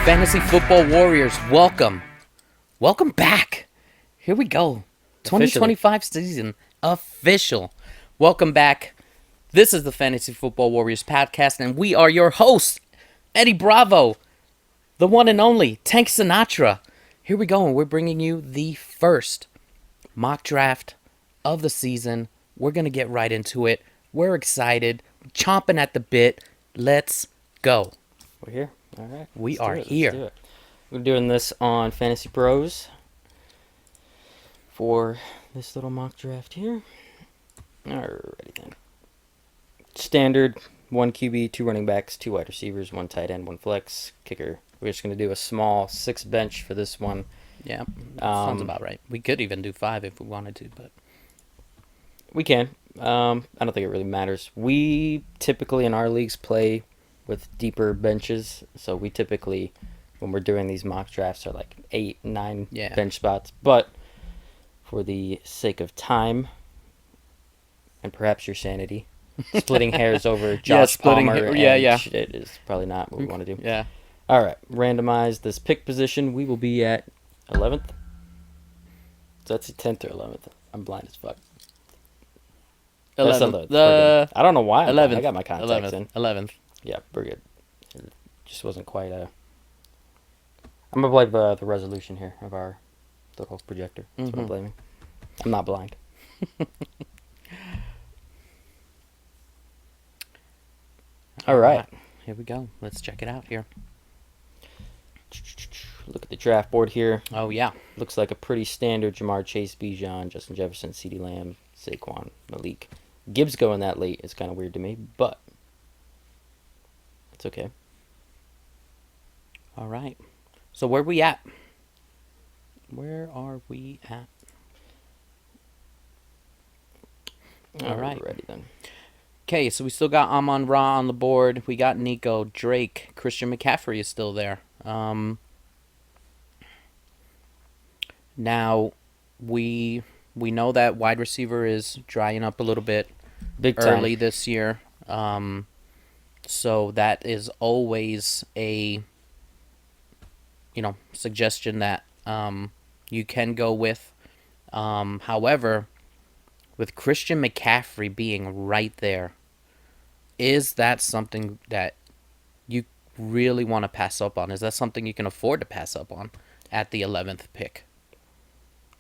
Fantasy Football Warriors, welcome. Welcome back. Here we go. 2025 season official. Welcome back. This is the Fantasy Football Warriors podcast, and we are your hosts, Eddie Bravo, the one and only Tank Sinatra. Here we go, and we're bringing you the first mock draft of the season. We're going to get right into it. We're excited, chomping at the bit. Let's go. We're here. All right. We are here. Let's do it. We're doing this on Fantasy Pros for this little mock draft here. Alrighty then. Standard 1 QB, 2 running backs, 2 wide receivers, 1 tight end, 1 flex, kicker. We're just going to do a small 6 bench for this one. Yeah, sounds about right. We could even do 5 if we wanted to, but we can. I don't think it really matters. We typically in our leagues play with deeper benches, so we typically, when we're doing these mock drafts, are like 8, 9 bench spots. But for the sake of time and perhaps your sanity, splitting hairs over Josh Palmer it is probably not what we want to do. Yeah. All right, randomize this pick position. We will be at 11th. So that's 10th or 11th. I'm blind as fuck. 11th. I don't know why. 11th. I got my contacts 11th. in. 11th. Yeah, we're good. It just wasn't quite a... I'm going to blame the resolution here of our little projector. That's what I'm blaming. I'm not blind. All right. Here we go. Let's check it out here. Look at the draft board here. Oh, yeah. Looks like a pretty standard Jamar Chase, Bijan, Justin Jefferson, CeeDee Lamb, Saquon, Malik. Gibbs going that late is kind of weird to me, but it's okay. All right. So where we at? Where are we at? All right. Ready then. Okay, so we still got Amon-Ra on the board. We got Nico, Drake, Christian McCaffrey is still there. Now, we know that wide receiver is drying up a little bit early this year. So that is always a suggestion that you can go with. However, with Christian McCaffrey being right there, is that something that you really want to pass up on? Is that something you can afford to pass up on at the 11th pick?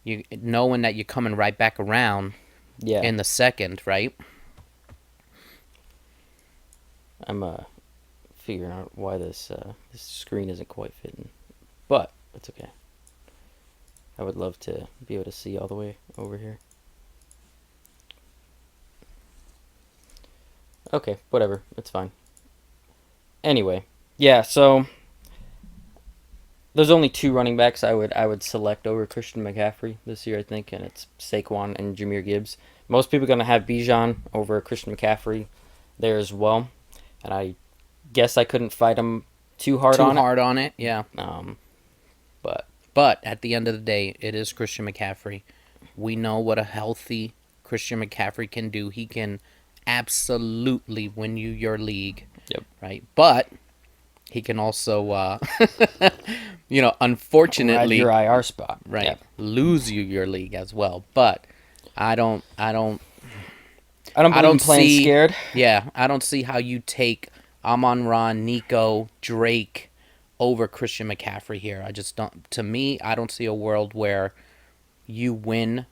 You knowing that you're coming right back around in the second, right? I'm figuring out why this screen isn't quite fitting, but it's okay. I would love to be able to see all the way over here. Okay, whatever. It's fine. Anyway, yeah, so there's only 2 running backs I would select over Christian McCaffrey this year, I think, and it's Saquon and Jahmyr Gibbs. Most people are going to have Bijan over Christian McCaffrey there as well, and I guess I couldn't fight him too hard on it. Yeah. But at the end of the day, it is Christian McCaffrey. We know what a healthy Christian McCaffrey can do. He can absolutely win you your league. Yep. Right? But he can also, unfortunately... your IR spot. Right. Yep. Lose you your league as well. But I don't playing scared. Yeah, I don't see how you take Amon-Ra, Nico, Drake over Christian McCaffrey here. I just don't. To me, I don't see a world where you win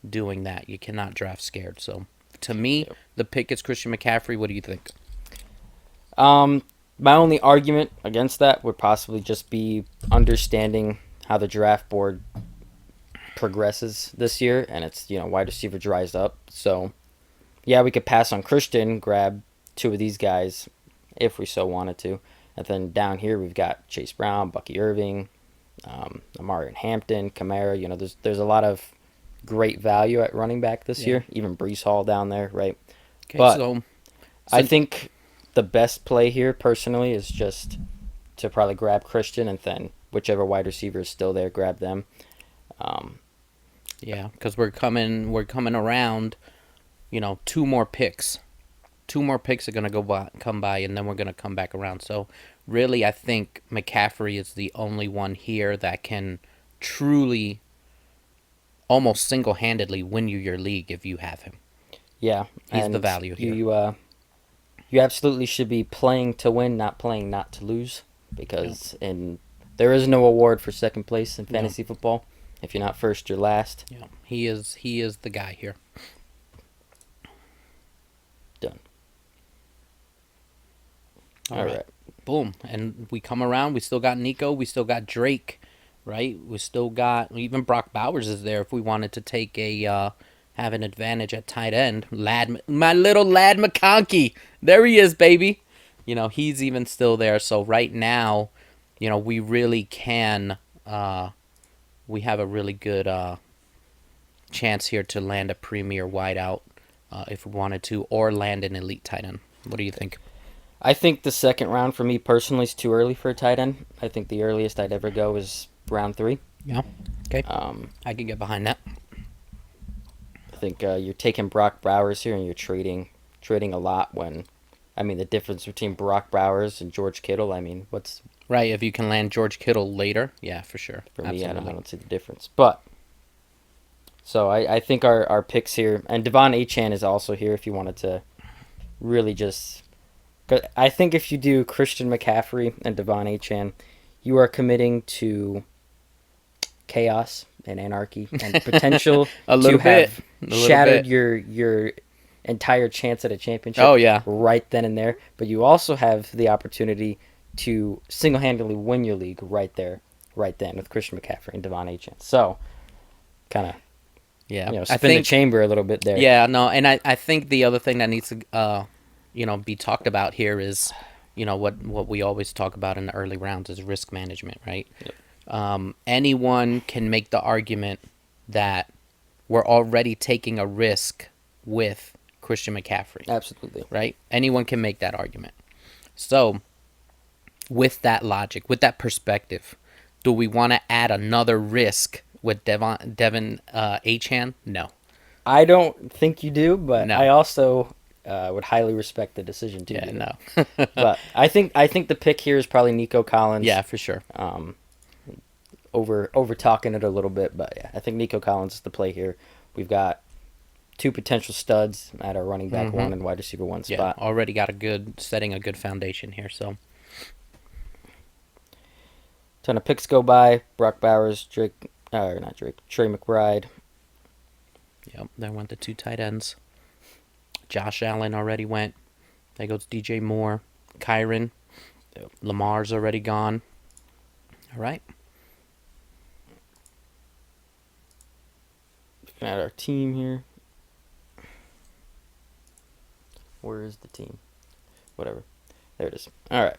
doing that. You cannot draft scared. So, to me, the pick is Christian McCaffrey. What do you think? My only argument against that would possibly just be understanding how the draft board progresses this year, and it's wide receiver dries up. So, yeah, we could pass on Christian, grab 2 of these guys if we so wanted to. And then down here we've got Chase Brown, Bucky Irving, Amari Hampton, Kamara. There's a lot of great value at running back this year. Even Breece Hall down there, right? Okay, but so I think the best play here personally is just to probably grab Christian, and then whichever wide receiver is still there, grab them. Yeah, because we're coming around, 2 more picks 2 more picks are going to come by, and then we're going to come back around. So, really, I think McCaffrey is the only one here that can truly, almost single-handedly win you your league if you have him. Yeah. He's the value here. You absolutely should be playing to win, not playing not to lose, because there is no award for second place in fantasy football. If you're not first, you're last. Yeah, he is the guy here. Done. All right. Boom. And we come around. We still got Nico. We still got Drake, right? We still got even Brock Bowers is there if we wanted to take have an advantage at tight end. My little lad McConkey. There he is, baby. He's even still there. So right now, we really can. We have a really good chance here to land a premier wideout if we wanted to, or land an elite tight end. What do you think? I think the second round for me personally is too early for a tight end. I think the earliest I'd ever go is round 3. Yeah. Okay. I can get behind that. I think you're taking Brock Bowers here, and you're trading a lot. The difference between Brock Bowers and George Kittle. What's right? If you can land George Kittle later, yeah, for sure. For me, I don't see the difference. But so I think our picks here, and Devon Achane is also here if you wanted to really just. I think if you do Christian McCaffrey and Devon Achane, you are committing to chaos and anarchy and potential to have shattered your entire chance at a championship. Oh, yeah. Right then and there. But you also have the opportunity to single-handedly win your league right there, right then with Christian McCaffrey and Devon Achane. So, kind of, spin the chamber a little bit there. Yeah, no, and I think the other thing that needs to be talked about here is, what we always talk about in the early rounds is risk management, right? Yep. Anyone can make the argument that we're already taking a risk with Christian McCaffrey. Absolutely. Right? Anyone can make that argument. So, with that logic, with that perspective, do we want to add another risk with Devon Achane? No. I don't think you do, but no. I also would highly respect the decision to do. No. But I think the pick here is probably Nico Collins. Yeah, for sure. Over talking it a little bit, but yeah, I think Nico Collins is the play here. We've got 2 potential studs at our running back 1 and wide receiver 1 spot. Yeah, already got setting a good foundation here. So, ton of picks go by. Brock Bowers, Trey McBride. Yep, there went the 2 tight ends. Josh Allen already went. There goes DJ Moore. Kyron. Yep. Lamar's already gone. All right. Looking at our team here. Where is the team? Whatever. There it is. All right.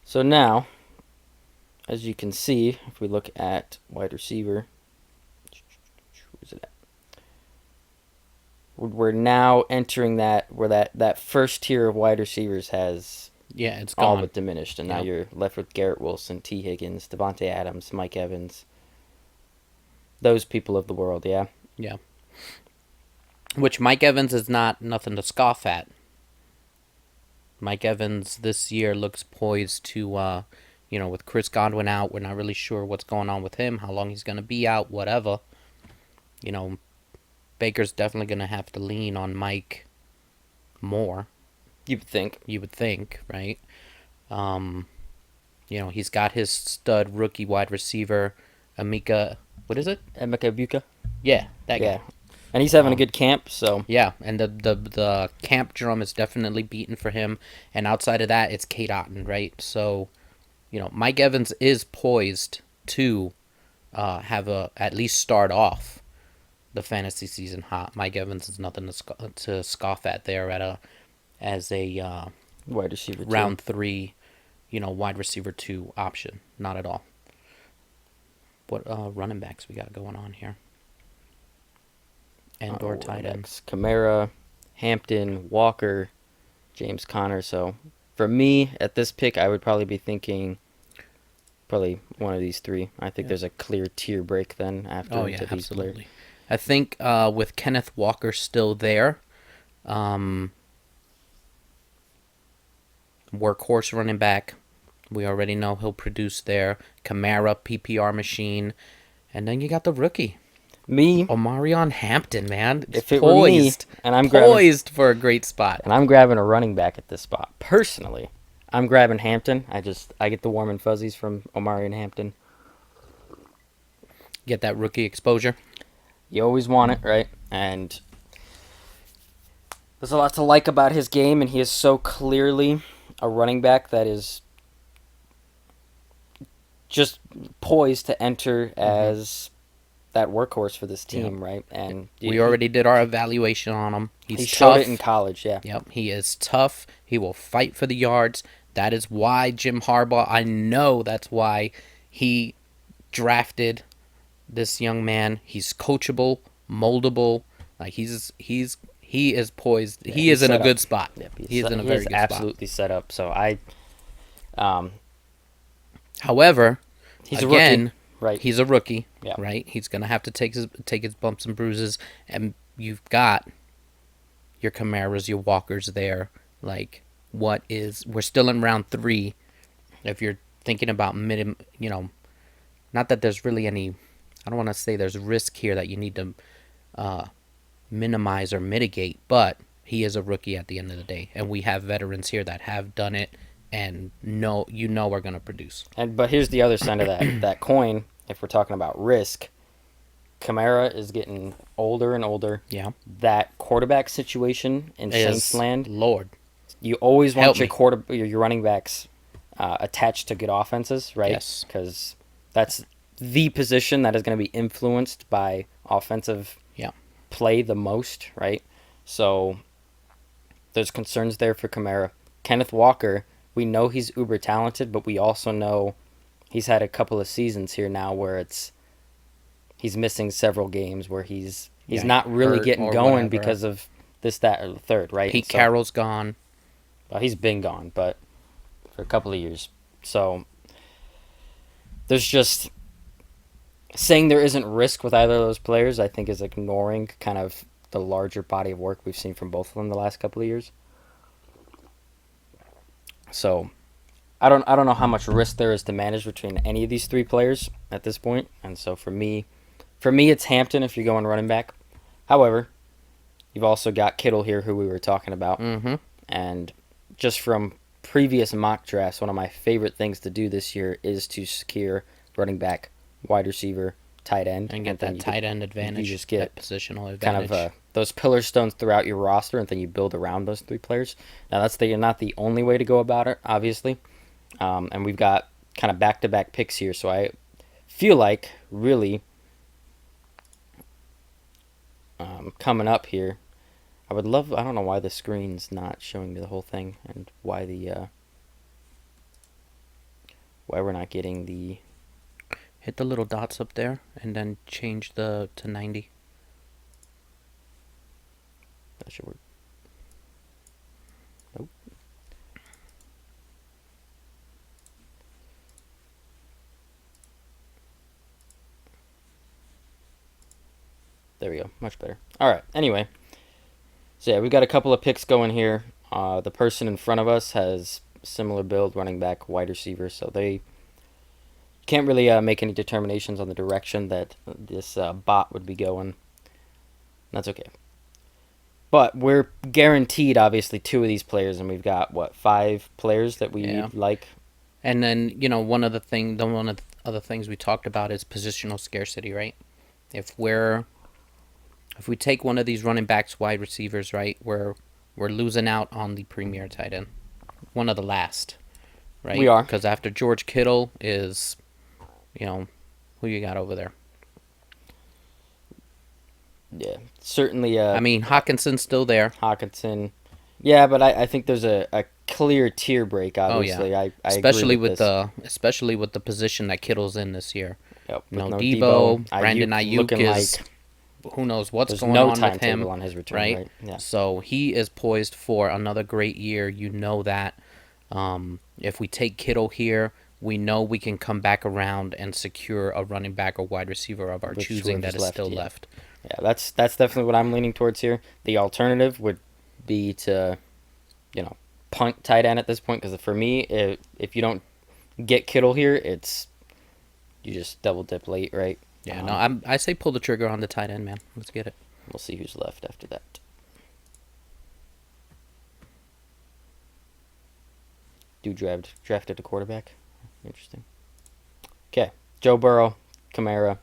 So now, as you can see, if we look at wide receiver, where's it at? We're now entering where that first tier of wide receivers has it's all gone. but diminished, and now you're left with Garrett Wilson, T. Higgins, Devontae Adams, Mike Evans, those people of the world, yeah. Yeah. Which Mike Evans is nothing to scoff at. Mike Evans this year looks poised to, with Chris Godwin out, we're not really sure what's going on with him, how long he's going to be out, whatever. Baker's definitely going to have to lean on Mike more. You would think, right? He's got his stud rookie wide receiver, Emeka, what is it? Emeka Buka? Yeah, that guy. Yeah. And he's having a good camp, so... Yeah, and the camp drum is definitely beaten for him. And outside of that, it's Kate Otten, right? So, Mike Evans is poised to have at least start off the fantasy season hot. Mike Evans is nothing to scoff at there as a wide receiver round 3, wide receiver 2 option. Not at all. What running backs we got going on here? And or tight ends. Kamara, Hampton, Walker, James Conner. So for me, at this pick, I would probably be thinking probably one of these 3. I think there's a clear tier break then after these absolutely. players. I think with Kenneth Walker still there, Workhorse running back. We already know he'll produce there. Kamara, PPR machine. And then you got the rookie. Me, Omarion Hampton, man. if it were me, and I'm grabbing, poised for a great spot. and I'm grabbing a running back at this spot. Personally, I'm grabbing Hampton. I get the warm and fuzzies from Omari and Hampton. Get that rookie exposure. You always want it, right? And there's a lot to like about his game, and he is so clearly a running back that is just poised to enter as that workhorse for this team, right? And we already did our evaluation on him. He showed it in college, yeah. Yep, he is tough. He will fight for the yards. That is why Jim Harbaugh, I know that's why he drafted this young man. He's coachable, moldable. Like he is poised. Yeah, he is in a good up. spot. Yep, he is in a very good spot. Absolutely set up. So however, he's again, a rookie. Right. He's a rookie. Yeah. Right. He's gonna have to take his bumps and bruises, and you've got your Camaras, your Walkers there. Like, we're still in round 3. If you're thinking about not that there's really any, I don't want to say there's risk here that you need to minimize or mitigate, but he is a rookie at the end of the day, and we have veterans here that have done it and are going to produce. But here's the other side of that coin. If we're talking about risk, Kamara is getting older and older. Yeah. That quarterback situation in Saints land, Lord, you always want your running backs attached to good offenses, right? Yes. Because that's the position that is going to be influenced by offensive play the most, right? So there's concerns there for Kamara. Kenneth Walker, we know he's uber talented, but we also know he's had a couple of seasons here now where he's missing several games where he's not really getting going because of this, that, or the third, right? Pete Carroll's gone. Well, he's been gone, but for a couple of years. So there's just saying there isn't risk with either of those players, I think, is ignoring kind of the larger body of work we've seen from both of them the last couple of years. So I don't know how much risk there is to manage between any of these 3 players at this point. And so for me it's Hampton if you're going running back. However, you've also got Kittle here, who we were talking about. Mm-hmm. And just from previous mock drafts, one of my favorite things to do this year is to secure running back, wide receiver, tight end. And get that tight end advantage. You just get positional advantage. Kind of those pillar stones throughout your roster, and then you build around those 3 players. Now, that's not the only way to go about it, obviously. And we've got kind of back-to-back picks here, so I feel like, really, coming up here, I don't know why the screen's not showing me the whole thing, and why we're not getting the... Hit the little dots up there, and then change to 90. That should work. Nope. There we go. Much better. All right. Anyway. So, yeah, we've got a couple of picks going here. The person in front of us has similar build, running back, wide receiver, so they can't really make any determinations on the direction that this bot would be going. That's okay. But we're guaranteed, obviously, 2 of these players, and we've got, 5 players that we like? And then, one of the other things we talked about is positional scarcity, right? If we take one of these running backs, wide receivers, right, we're losing out on the premier tight end. One of the last, right? We are. Because after George Kittle is, who you got over there? Yeah, certainly. I mean, Hawkinson's still there. Hawkinson. Yeah, but I think there's a clear tier break, obviously. Oh, yeah. I especially agree especially with the position that Kittle's in this year. Yep. No Debo, Brandon Ayuk is... Who knows what's going on with him, on his return, right? Yeah. So he is poised for another great year. You know that. If we take Kittle here, we know we can come back around and secure a running back or wide receiver of our choosing that is still left. Yeah, that's definitely what I'm leaning towards here. The alternative would be to, punt tight end at this point. Because for me, if you don't get Kittle here, you just double dip late, right? Yeah, I say pull the trigger on the tight end, man. Let's get it. We'll see who's left after that. Drafted a quarterback. Interesting. Okay, Joe Burrow, Kamara.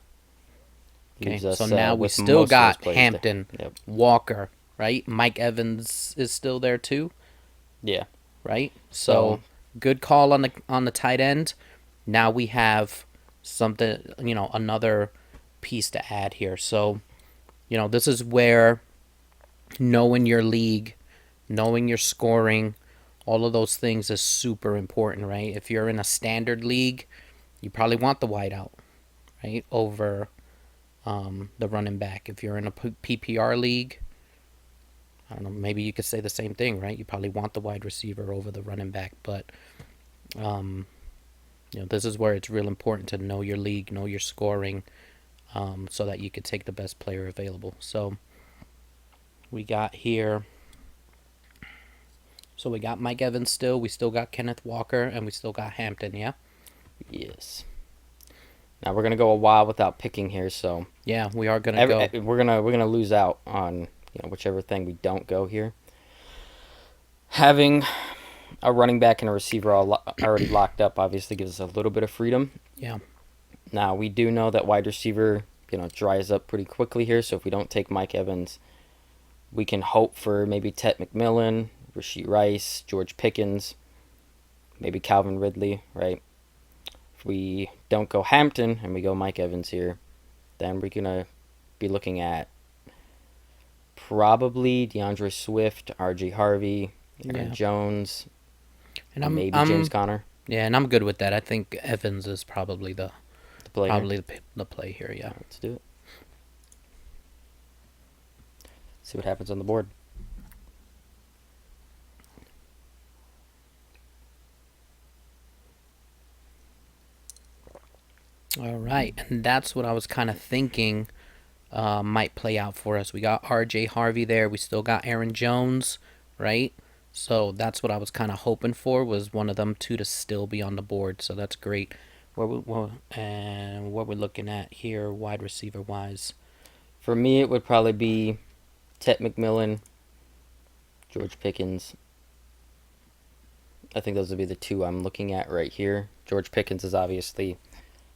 Okay, so now we still got Hampton, Walker, right? Mike Evans is still there too. Yeah. Right. So good call on the tight end. Now we have something, another piece to add here. So, this is where knowing your league, knowing your scoring, all of those things is super important, right? If you're in a standard league, you probably want the wideout, right, over the running back. If you're in a PPR league, I don't know, maybe you could say the same thing, right? You probably want the wide receiver over the running back, but this is where it's real important to know your league, know your scoring, so that you could take the best player available. So we got here. So we got Mike Evans still. We still got Kenneth Walker, and we still got Hampton. Yeah. Yes. Now we're gonna go a while without picking here, so yeah, we are gonna go. We're gonna lose out on whichever thing we don't go here. Having a running back and a receiver already locked up obviously gives us a little bit of freedom. Yeah. Now we do know that wide receiver dries up pretty quickly here, so if we don't take Mike Evans, we can hope for maybe Ted McMillan, Rashee Rice, George Pickens, maybe Calvin Ridley, right? If we don't go Hampton and we go Mike Evans here, then we're going to be looking at probably DeAndre Swift, R.J. Harvey, Aaron Jones, and maybe James Conner. Yeah, and I'm good with that. I think Evans is probably the play here, yeah. Let's do it. See what happens on the board. All right, and that's what I was kind of thinking might play out for us. We got R.J. Harvey there. We still got Aaron Jones, right? So that's what I was kind of hoping for, was one of them two to still be on the board. So that's great. And what we're looking at here, wide receiver wise. For me, it would probably be Ted McMillan, George Pickens. I think those would be the two I'm looking at right here. George Pickens is obviously,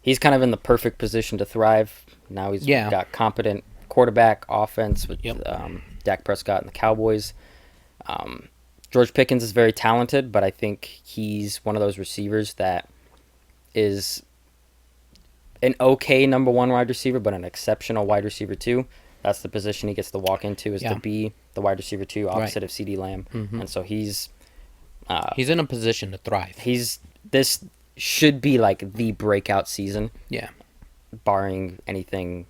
he's kind of in the perfect position to thrive. Now he's got competent quarterback offense with Dak Prescott and the Cowboys. George Pickens is very talented, but I think he's one of those receivers that is an okay number one wide receiver, but an exceptional wide receiver too. That's the position he gets to walk into, is to be the wide receiver too, opposite of CeeDee Lamb. Mm-hmm. And so he's in a position to thrive. This should be like the breakout season. Yeah. Barring anything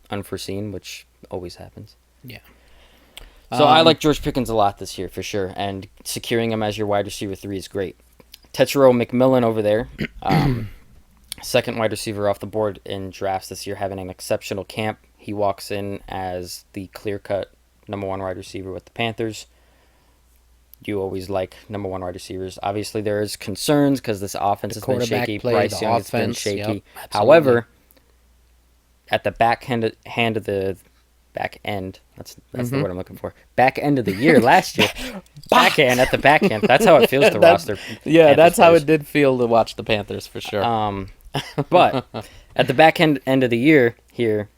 unforeseen, which always happens. Yeah. So I like George Pickens a lot this year for sure, and securing him as your wide receiver 3 is great. Tetero McMillan over there, second wide receiver off the board in drafts this year, having an exceptional camp. He walks in as the clear-cut number one wide receiver with the Panthers. You always like number one wide receivers. Obviously, there is concerns because this offense has been shaky. Bryce Young has been shaky. Yep, however, at the back end of the back end, that's the word I'm looking for. Back end of the year last year. Back end. That's how it feels to roster. Yeah, Panthers that's players. How it did feel to watch the Panthers for sure. But at the back end of the year here,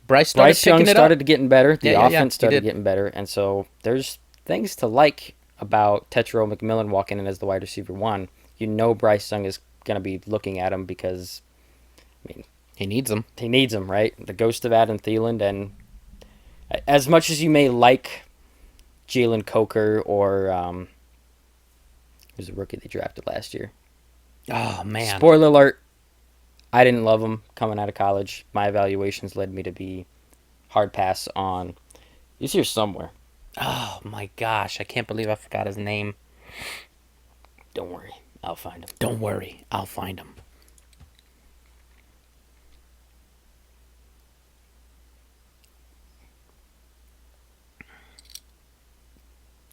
Bryce Young started getting better. The offense started getting better, and so there's things to like about Tetero McMillan walking in as the wide receiver 1. Bryce Young is going to be looking at him because, he needs him. He needs him, right? The ghost of Adam Thielen. And as much as you may like Jalen Coker or who's the rookie they drafted last year? Oh, man. Spoiler alert. I didn't love him coming out of college. My evaluations led me to be hard pass on. He's here somewhere. Oh, my gosh. I can't believe I forgot his name. Don't worry. I'll find him. Don't worry. I'll find him.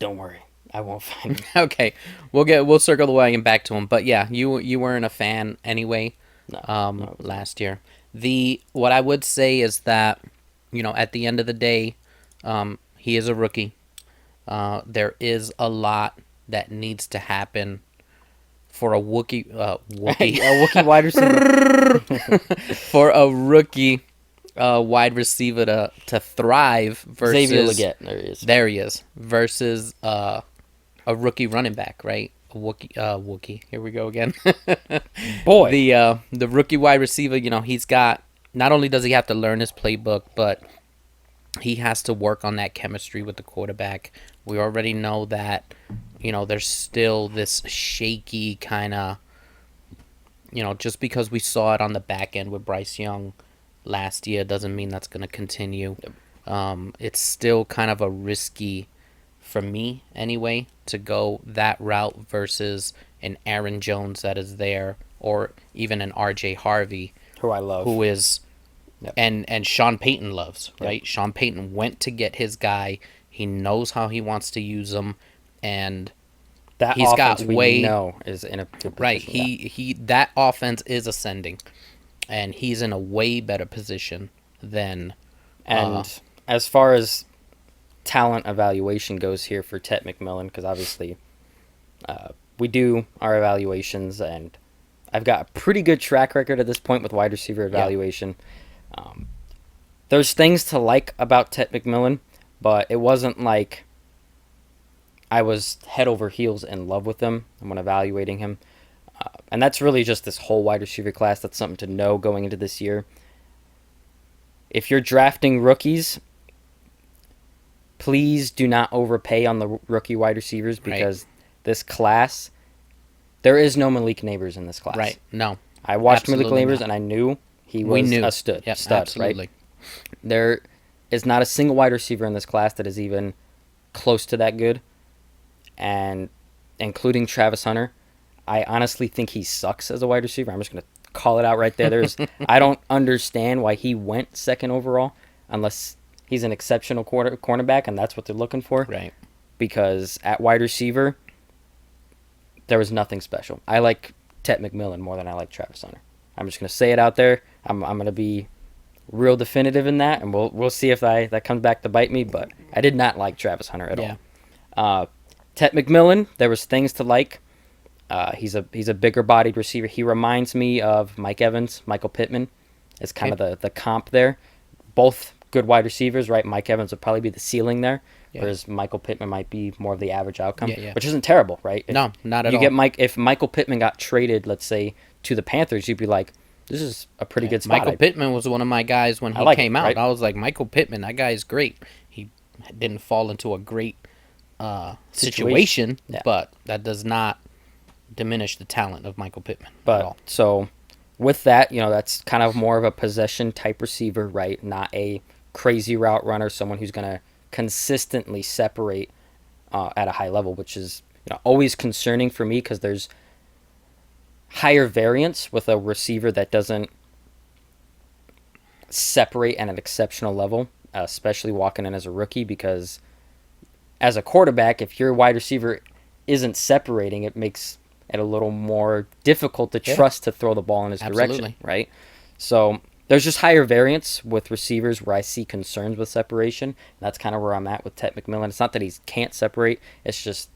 Don't worry, I won't find him. Okay, we'll circle the wagon back to him. But yeah, you weren't a fan anyway. No, no, it was not. Last year, what I would say is that at the end of the day, he is a rookie. There is a lot that needs to happen for a Wookie A Wookiee wide receiver. for a rookie wide receiver to thrive versus Xavier Legette. There he is. There he is versus a rookie running back, right? A Wookie. Here we go again. Boy. The rookie wide receiver, he's got, not only does he have to learn his playbook, but he has to work on that chemistry with the quarterback. We already know that, there's still this shaky kind of, just because we saw it on the back end with Bryce Young last year doesn't mean that's going to continue. It's still kind of a risky, for me anyway, to go that route versus an Aaron Jones that is there, or even an RJ Harvey, who I love, who is, Yep. and Sean Payton loves, Yep. right? Sean Payton went to get his guy. He knows how he wants to use him, and that he's got offense we know is in a good position. Right. He that offense is ascending, and he's in a way better position than. And as far as talent evaluation goes here for Tet McMillan, because obviously we do our evaluations, and I've got a pretty good track record at this point with wide receiver evaluation. There's things to like about Tet McMillan, but it wasn't like I was head over heels in love with him when evaluating him. And that's really just this whole wide receiver class. That's something to know going into this year. If you're drafting rookies, please do not overpay on the rookie wide receivers, because this class, there is no Malik Neighbors in this class. Right. No. I watched Absolutely Malik Neighbors not. and I knew he was a stud. Yep, Stud, absolutely. right? There is not a single wide receiver in this class that is even close to that good. And including Travis Hunter, I honestly think he sucks as a wide receiver. I'm just going to call it out right there. I don't understand why he went second overall unless he's an exceptional cornerback, and that's what they're looking for. Right. Because at wide receiver, there was nothing special. I like Tet McMillan more than I like Travis Hunter. I'm just going to say it out there. I'm going to be real definitive in that, and we'll see if that comes back to bite me, but I did not like Travis Hunter at all. Tet McMillan, there was things to like. He's a bigger bodied receiver. He reminds me of Mike Evans. Michael Pittman is kind of the comp there. Both good wide receivers, right? Mike Evans would probably be the ceiling there, whereas Michael Pittman might be more of the average outcome, which isn't terrible, right? No, not at all. If Michael Pittman got traded, let's say, to the Panthers, you'd be like, this is a pretty good spot. Michael Pittman was one of my guys when he came out. Right? I was like, Michael Pittman, that guy is great. He didn't fall into a great situation, but that does not diminish the talent of Michael Pittman at all. So with that, that's kind of more of a possession type receiver, right? Not a crazy route runner, someone who's going to consistently separate at a high level, which is always concerning for me, because there's higher variance with a receiver that doesn't separate at an exceptional level, especially walking in as a rookie, because as a quarterback, if your wide receiver isn't separating, it makes it a little more difficult to trust to throw the ball in his direction, right? So there's just higher variance with receivers where I see concerns with separation. And that's kind of where I'm at with Tet McMillan. It's not that he can't separate. It's just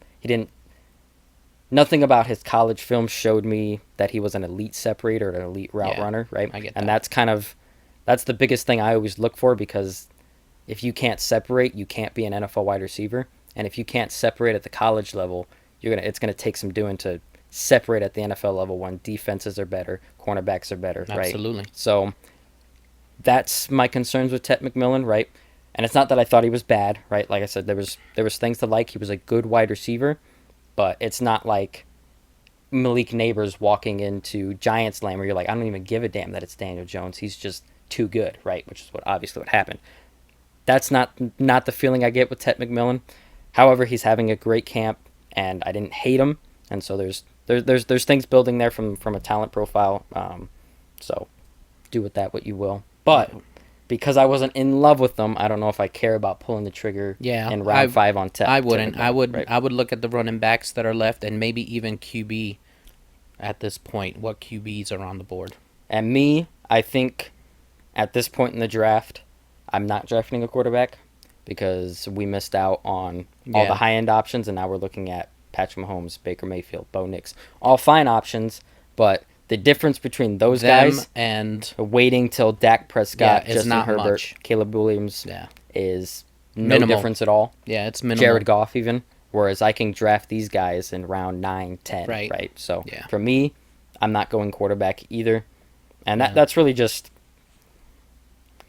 nothing about his college film showed me that he was an elite separator or an elite route runner, right? I get that. And that's the biggest thing I always look for, because if you can't separate, you can't be an NFL wide receiver. And if you can't separate at the college level, it's gonna take some doing to separate at the NFL level when defenses are better, cornerbacks are better, right? Absolutely. So that's my concerns with Tet McMillan, right? And it's not that I thought he was bad, right? Like I said, there was things to like. He was a good wide receiver, but it's not like Malik Neighbors walking into Giants land where you're like, I don't even give a damn that it's Daniel Jones. He's just too good, right? Which is obviously what happened. That's not the feeling I get with Tet McMillan. However, he's having a great camp, and I didn't hate him, and so there's things building there from a talent profile. So do with that what you will. But because I wasn't in love with them, I don't know if I care about pulling the trigger Yeah, in round 5 on I wouldn't. I would. Right. I would look at the running backs that are left, and maybe even QB at this point. What QBs are on the board? And me, I think at this point in the draft, I'm not drafting a quarterback because we missed out on all the Yeah. high end options, and now we're looking at Patrick Mahomes, Baker Mayfield, Bo Nix, all fine options, but the difference between those Them guys and waiting till Dak Prescott, Yeah, it's Justin not Herbert, much. Caleb Williams yeah, is no Minimal. difference at all. yeah, it's minimal. Jared Goff even, whereas I can draft these guys in round 9, 10, Right. right? So Yeah. for me, I'm not going quarterback either. And Yeah. that's really just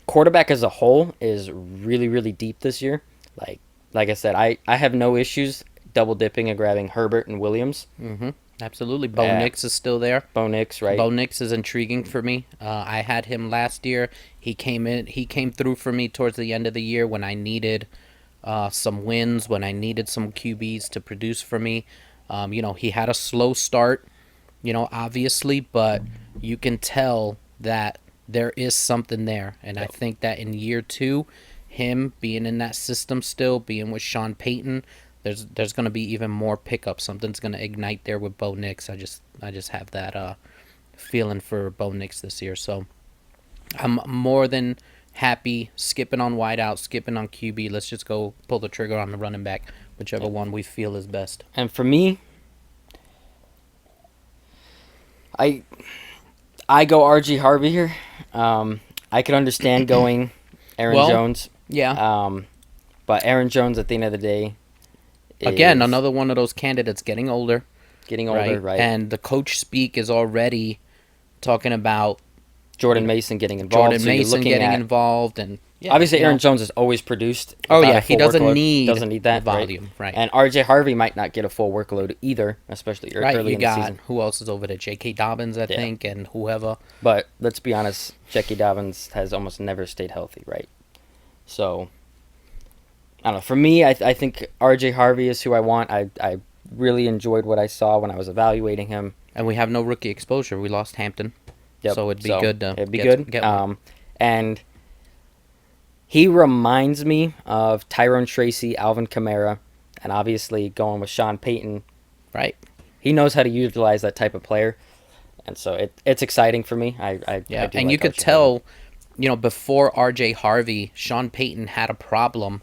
quarterback as a whole is really, really deep this year. Like I said, I have no issues double dipping and grabbing Herbert and Williams. Mm-hmm. Absolutely. Bo Yeah. Nix is still there. Bo Nix, right? Bo Nix is intriguing for me. I had him last year. He came through for me towards the end of the year when I needed some wins, when I needed some QBs to produce for me. He had a slow start, obviously, but you can tell that there is something there. And I think that in year 2, him being in that system still, being with Sean Payton, there's going to be even more pickup. Something's going to ignite there with Bo Nix. I just have that feeling for Bo Nix this year. So I'm more than happy skipping on wideout, skipping on QB. Let's just go pull the trigger on the running back, whichever one we feel is best. And for me, I go RG Harvey here. I could understand going Aaron Jones. Yeah. But Aaron Jones at the end of the day Again, is another one of those candidates getting older. getting older, right? And the coach speak is already talking about Jordan Mason getting involved. Jordan so you're Mason looking getting at- involved, and Obviously, Aaron Jones has always produced. Oh without yeah, a he full doesn't workload. need doesn't need that volume, right? And RJ Harvey might not get a full workload either, especially early You in the got season. who else is over there? J.K. Dobbins, I think, and whoever. But let's be honest, Jackie Dobbins has almost never stayed healthy, right? So, I don't know. For me, I think RJ Harvey is who I want. I really enjoyed what I saw when I was evaluating him. And we have no rookie exposure. We lost Hampton, Yep. so it'd be good to it'd be get good. one. And he reminds me of Tyrone Tracy, Alvin Kamara, and obviously going with Sean Payton. Right. He knows how to utilize that type of player, and so it's exciting for me. I do And like you could RJ tell, before R.J. Harvey, Sean Payton had a problem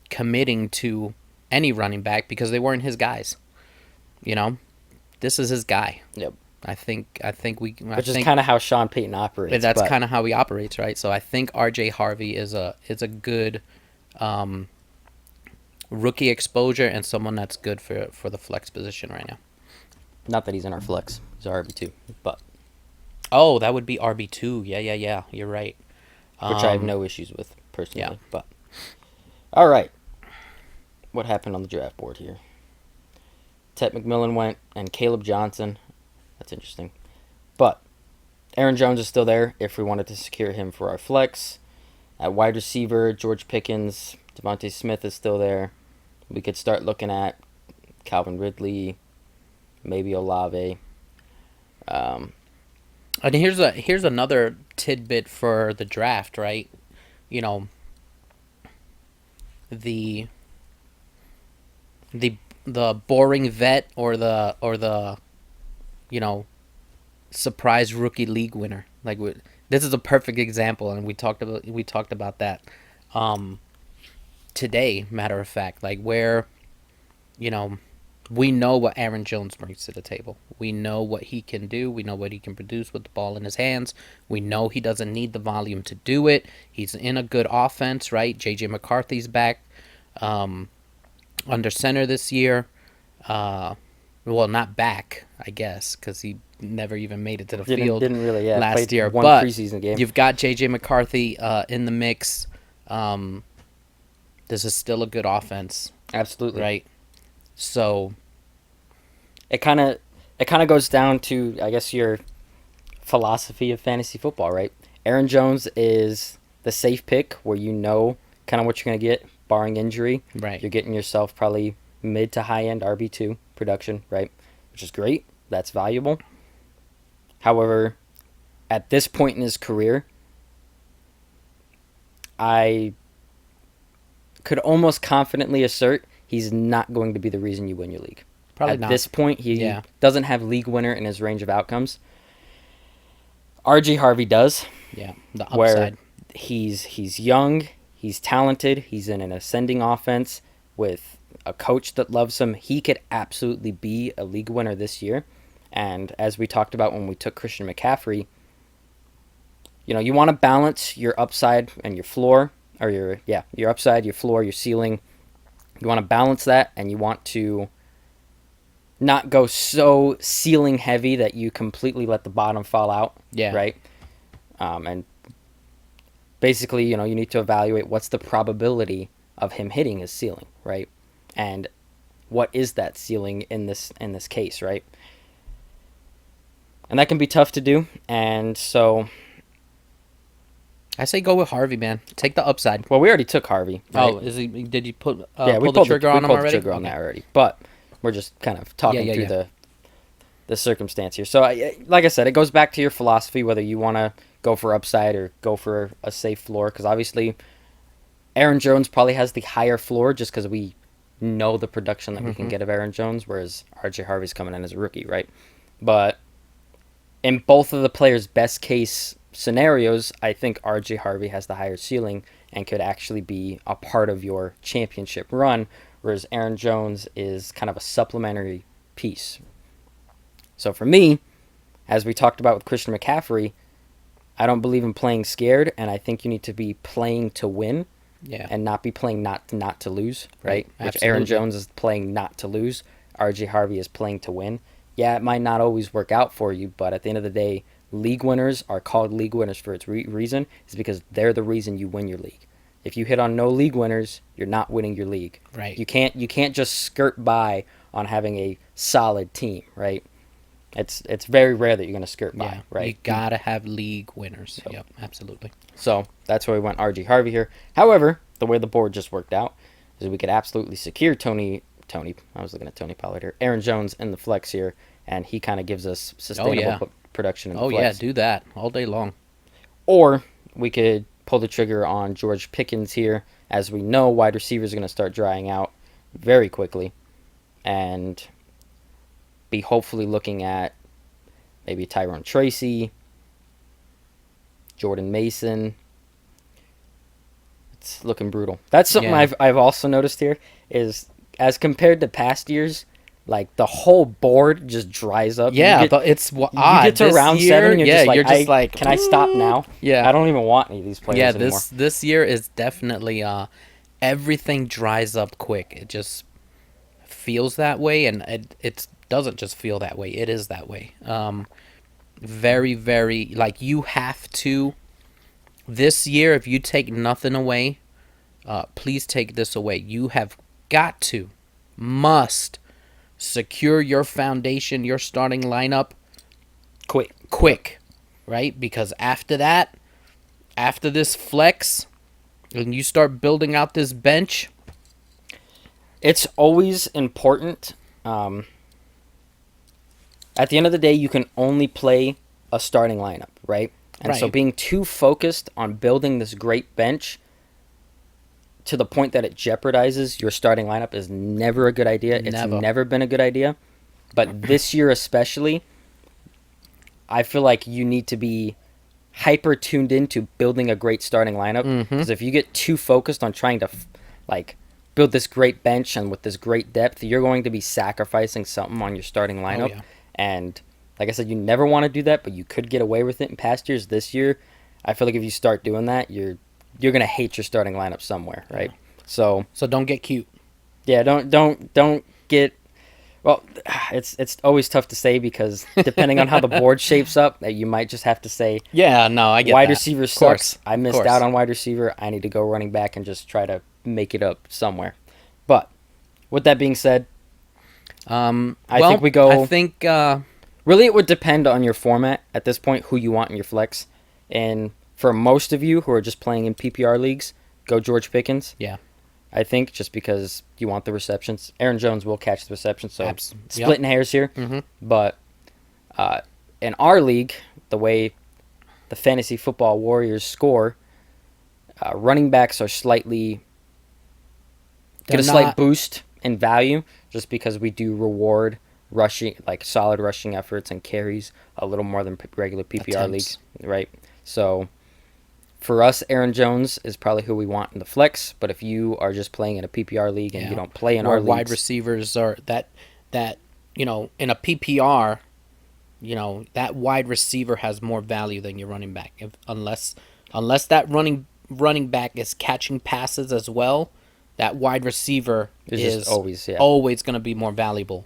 committing to any running back because they weren't his guys. This is his guy. Yep. I think Which is kind of how Sean Payton operates. that's kind of how he operates, right? So I think R.J. Harvey is a good rookie exposure and someone that's good for the flex position right now. Not that he's in our flex. He's our RB2, but Oh, that would be RB2. Yeah. You're right. which I have no issues with personally. yeah. But all right, what happened on the draft board here? Ted McMillan went, and Caleb Johnson. That's interesting. But Aaron Jones is still there if we wanted to secure him for our flex. At wide receiver, George Pickens, Devontae Smith is still there. We could start looking at Calvin Ridley, maybe Olave. And here's another tidbit for the draft, right? The boring vet or the surprise rookie league winner. This is a perfect example, and we talked about that today. Matter of fact, where we know what Aaron Jones brings to the table. We know what he can do. We know what he can produce with the ball in his hands. We know he doesn't need the volume to do it. He's in a good offense, right? J.J. McCarthy's back under center this year. Well, not back, I guess, because he never even made it to the field Didn't really, last played year. one But preseason game. you've got J.J. McCarthy in the mix. This is still a good offense, Absolutely. right? So It kind of goes down to, I guess, your philosophy of fantasy football, right? Aaron Jones is the safe pick where you know kind of what you're going to get, barring injury. right. You're getting yourself probably mid to high end RB2 production, right? Which is great. That's valuable. However, at this point in his career, I could almost confidently assert he's not going to be the reason you win your league. Probably At not. this point, he doesn't have league winner in his range of outcomes. RJ Harvey does. Yeah, the upside. Where he's young, he's talented, he's in an ascending offense with a coach that loves him. He could absolutely be a league winner this year. And as we talked about when we took Christian McCaffrey, you want to balance your upside and your floor, or your upside, your floor, your ceiling. You want to balance that, and you want to not go so ceiling heavy that you completely let the bottom fall out. Yeah. Right? And basically, you need to evaluate what's the probability of him hitting his ceiling, right? And what is that ceiling in this case, right? And that can be tough to do. And so I say go with Harvey, man. Take the upside. Well, we already took Harvey. Right? Oh, did you pull we the trigger on him already? We pulled the trigger on that already. But we're just kind of talking through the circumstance here. So, like I said, it goes back to your philosophy, whether you want to go for upside or go for a safe floor. Because obviously, Aaron Jones probably has the higher floor just because we know the production that we can get of Aaron Jones, whereas RJ Harvey's coming in as a rookie, right? But in both of the players' best case scenarios, I think RJ Harvey has the higher ceiling and could actually be a part of your championship run, whereas Aaron Jones is kind of a supplementary piece. So for me, as we talked about with Christian McCaffrey, I don't believe in playing scared, and I think you need to be playing to win and not be playing not to lose, right? Which Aaron Jones is playing not to lose. RJ Harvey is playing to win. Yeah, it might not always work out for you, but at the end of the day, league winners are called league winners for its reason. Is because they're the reason you win your league. If you hit on no league winners, you're not winning your league. Right. You can't just skirt by on having a solid team, right? It's very rare that you're going to skirt by, right? You got to have league winners. So, yep, absolutely. So that's why we went RJ Harvey here. However, the way the board just worked out is we could absolutely secure Tony. I was looking at Tony Pollard here. Aaron Jones in the flex here, and he kind of gives us sustainable production in the flex. Do that all day long. Or we could pull the trigger on George Pickens here. As we know, wide receivers are going to start drying out very quickly, and be hopefully looking at maybe Tyrone Tracy, Jordan Mason. It's looking brutal. That's something I've also noticed here is as compared to past years, like the whole board just dries up. Yeah, it's odd. You get to this round year, 7, you're just like, can I stop now? Yeah, I don't even want any of these players anymore. This year is definitely everything dries up quick. It just feels that way, and it doesn't just feel that way. It is that way. Very, very, like you have to. This year, if you take nothing away, please take this away. You have got to, must secure your foundation, your starting lineup quick, right? Because after that, after this flex, and you start building out this bench, it's always important. At the end of the day, you can only play a starting lineup, right? And so being too focused on building this great bench to the point that it jeopardizes your starting lineup is never a good idea. It's never been a good idea. But this year especially, I feel like you need to be hyper tuned into building a great starting lineup. Because if you get too focused on trying to build this great bench and with this great depth, you're going to be sacrificing something on your starting lineup. And like I said, you never want to do that, but you could get away with it in past years. This year, I feel like if you start doing that, you're gonna hate your starting lineup somewhere, right? So don't get cute. Yeah, don't get. Well, it's always tough to say because depending on how the board shapes up, you might just have to say, yeah, no, I get wide that. receiver sucks. I missed out on wide receiver. I need to go running back and just try to make it up somewhere. But with that being said, I think we go. I think really it would depend on your format at this point, who you want in your flex. And for most of you who are just playing in PPR leagues, go George Pickens. Yeah. I think just because you want the receptions. Aaron Jones will catch the receptions, so splitting hairs here. But in our league, the way the Fantasy Football Warriors score, Running backs are slightly They're get a slight not boost in value just because we do reward rushing, like solid rushing efforts and carries a little more than regular PPR attempts. league, right? So for us, Aaron Jones is probably who we want in the flex. But if you are just playing in a PPR league and you don't play in Where our wide leagues, receivers are that in a PPR, that wide receiver has more value than your running back. Unless that running back is catching passes as well, that wide receiver it's is just always always going to be more valuable.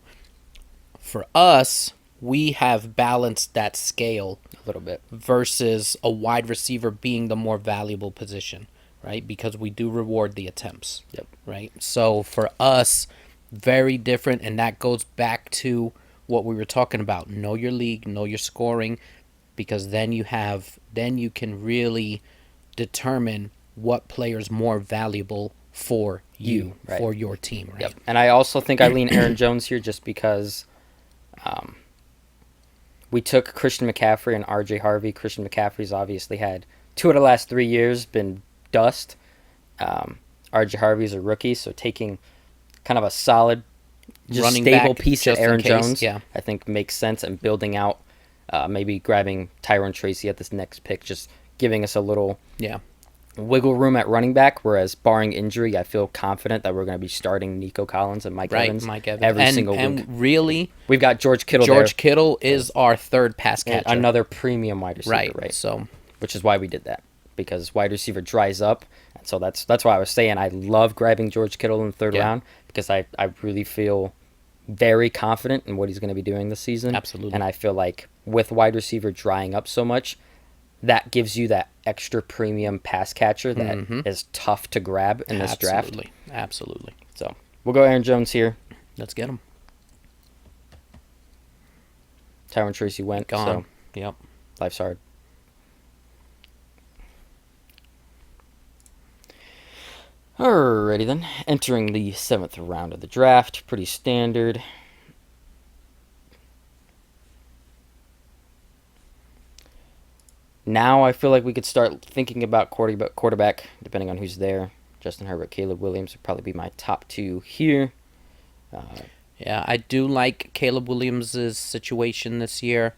For us, we have balanced that scale a little bit. versus a wide receiver being the more valuable position, right? Because we do reward the attempts. Yep. Right? So for us, very different, and that goes back to what we were talking about. Know your league, know your scoring, because then you can really determine what player's more valuable for you, Right. for your team, right? Yep. And I also think I lean Aaron Jones here just because we took Christian McCaffrey and RJ Harvey. Christian McCaffrey's obviously had 2 of the last 3 years been dust. RJ Harvey's a rookie, so taking kind of a solid, just Running stable back, piece of just in Aaron case, Jones, yeah. I think makes sense, and building out, maybe grabbing Tyron Tracy at this next pick, just giving us a little Yeah. wiggle room at running back, whereas barring injury, I feel confident that we're going to be starting Nico Collins and Mike Right, Evans, Mike Evans. every and, single and week. really, We've got George Kittle George there, Kittle is our third pass and catcher. another premium wide receiver, right? So Which is why we did that, because wide receiver dries up, and so that's why I was saying I love grabbing George Kittle in the third Yeah. round, because I really feel very confident in what he's going to be doing this season. Absolutely. And I feel like with wide receiver drying up so much, that gives you that extra premium pass catcher that is tough to grab in this draft. Absolutely. So we'll go Aaron Jones here. Let's get him. Tyron Tracy went. Gone. So Yep. life's hard. Alrighty then. Entering the 7th round of the draft. Pretty standard. Now I feel like we could start thinking about quarterback, depending on who's there. Justin Herbert, Caleb Williams would probably be my top 2 here. Yeah, I do like Caleb Williams' situation this year.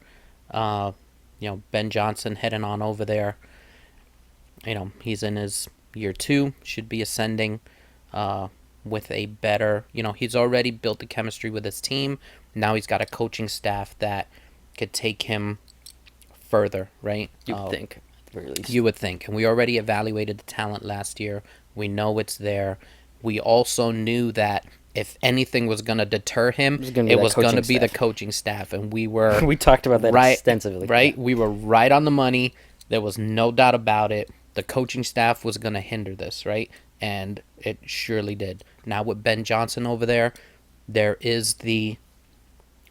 Ben Johnson heading on over there. He's in his year 2, should be ascending with a better, he's already built the chemistry with his team. Now he's got a coaching staff that could take him further, right? You would think, at the very least. You would think. And we already evaluated the talent last year. We know it's there. We also knew that if anything was going to deter him, it was going to be the coaching staff. And we were... we talked about that extensively. Right? Yeah. We were right on the money. There was no doubt about it. The coaching staff was going to hinder this, right? And it surely did. Now with Ben Johnson over there is the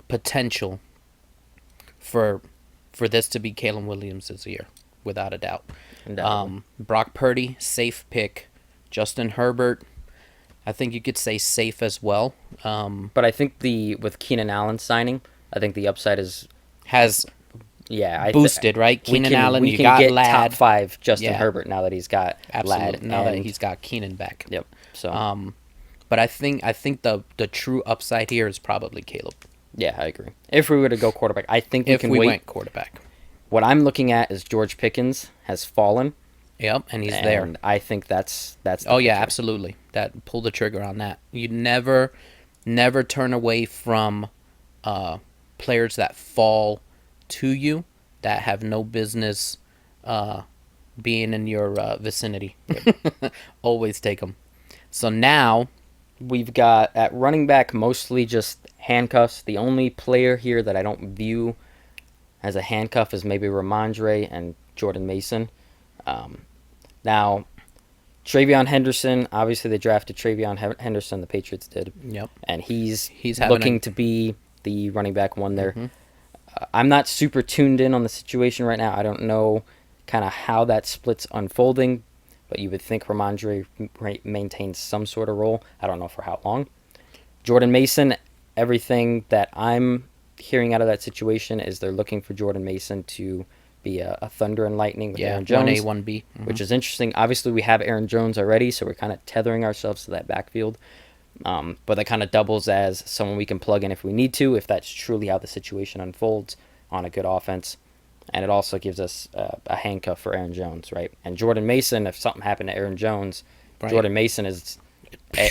potential for this to be Caleb Williams' year, without a doubt. Brock Purdy, safe pick. Justin Herbert, I think you could say safe as well. But I think with Keenan Allen signing, I think the upside has boosted, right? Keenan Allen, we you can got get Ladd. top 5 Justin Herbert now that he's got Ladd. Now that he's got Keenan back. Yep. So. But I think the true upside here is probably Caleb. Yeah, I agree. If we were to go quarterback, I think we can wait. If we went quarterback. What I'm looking at is George Pickens has fallen. Yep, and he's there. I think that's oh yeah, absolutely. Pull the trigger on that. You never turn away from players that fall to you that have no business being in your vicinity. Always take them. So now we've got at running back mostly just handcuffs. The only player here that I don't view as a handcuff is maybe Ramondre and Jordan Mason. Now, TreVeyon Henderson, obviously they drafted TreVeyon Henderson, the Patriots did. Yep. And he's looking to be the running back one there. Mm-hmm. I'm not super tuned in on the situation right now. I don't know kind of how that split's unfolding, but you would think Ramondre maintains some sort of role. I don't know for how long. Jordan Mason, everything that I'm hearing out of that situation is they're looking for Jordan Mason to be a Thunder and Lightning with Yeah, Aaron Jones. 1A, 1B. Which is interesting. Obviously, we have Aaron Jones already, so we're kind of tethering ourselves to that backfield. But that kind of doubles as someone we can plug in if we need to, if that's truly how the situation unfolds on a good offense. And it also gives us a handcuff for Aaron Jones, right? And Jordan Mason, if something happened to Aaron Jones, Right. Jordan Mason is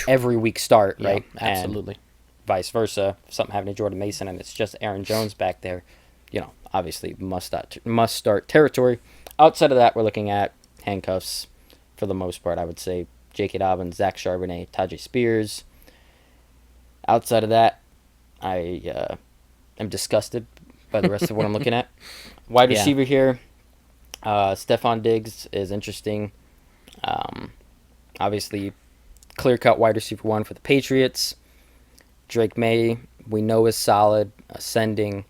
every week start, Yeah, right? absolutely. And vice versa. If something happened to Jordan Mason and it's just Aaron Jones back there, obviously must start territory. Outside of that, we're looking at handcuffs for the most part, I would say. J.K. Dobbins, Zach Charbonnet, Tajay Spears. Outside of that, I am disgusted by the rest of what I'm looking at. Wide Yeah. receiver here, Stephon Diggs is interesting. Obviously, clear-cut wide receiver 1 for the Patriots. Drake May, we know, is solid, ascending.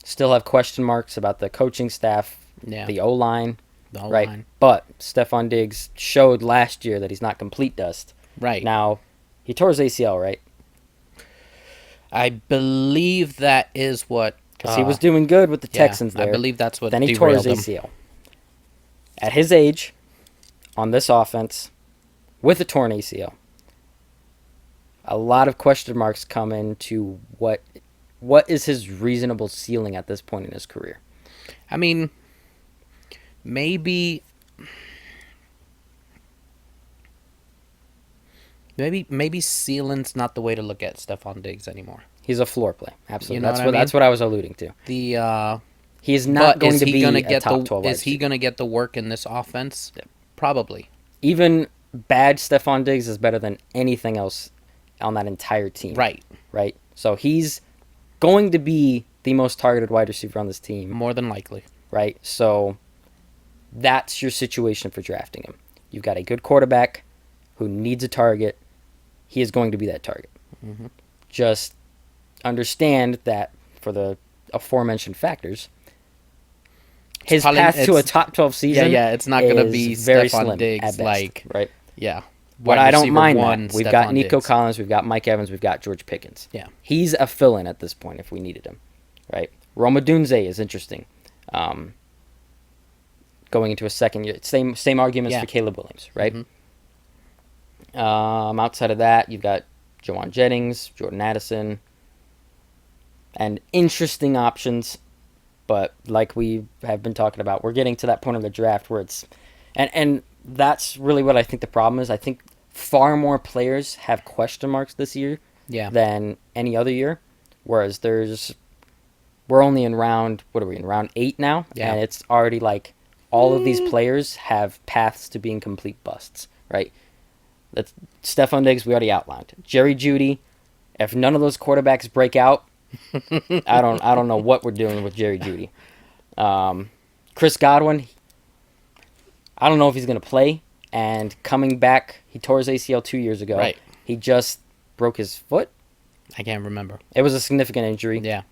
Still have question marks about the coaching staff, the O-line. The whole Right, line. but Stephon Diggs showed last year that he's not complete dust. Right. Now, he tore his ACL, right? I believe that is what... Because he was doing good with the yeah, Texans there. I believe that's what Then he tore his derailed him. ACL. At his age, on this offense, with a torn ACL, a lot of question marks come into what is his reasonable ceiling at this point in his career. I mean, maybe ceiling's not the way to look at Stephon Diggs anymore. He's a floor play, absolutely. You know That's what I was alluding to. The He is not going to be gonna a top 12 wide Is he receiver. going to get the work in this offense? Yeah. Probably. Even bad Stephon Diggs is better than anything else on that entire team. Right. Right? So he's going to be the most targeted wide receiver on this team. More than likely. Right? So that's your situation for drafting him. You've got a good quarterback who needs a target. He is going to be that target. Mm-hmm. Just understand that for the aforementioned factors, his path to a top 12 season it's not going to be very Stephon slim Diggs, at best, like, right? Yeah. But Wide I don't receiver mind one, that. We've got Stephon Nico Diggs. Collins, we've got Mike Evans, we've got George Pickens. Yeah. He's a fill-in at this point if we needed him, right? Roma Dunze is interesting. Going into a second year, same arguments for Caleb Williams, right? Mm-hmm. Outside of that, you've got Jawan Jennings, Jordan Addison, and interesting options. But like we have been talking about, we're getting to that point of the draft where it's... And that's really what I think the problem is. I think far more players have question marks this year than any other year. Whereas we're only in round... What are we, in round 8 now? Yeah. And it's already like all of these players have paths to being complete busts, right? That's Stephon Diggs, we already outlined. Jerry Jeudy, if none of those quarterbacks break out, I don't know what we're doing with Jerry Jeudy. Chris Godwin, I don't know if he's going to play. And coming back, he tore his ACL 2 years ago. Right. He just broke his foot. I can't remember. It was a significant injury. Yeah.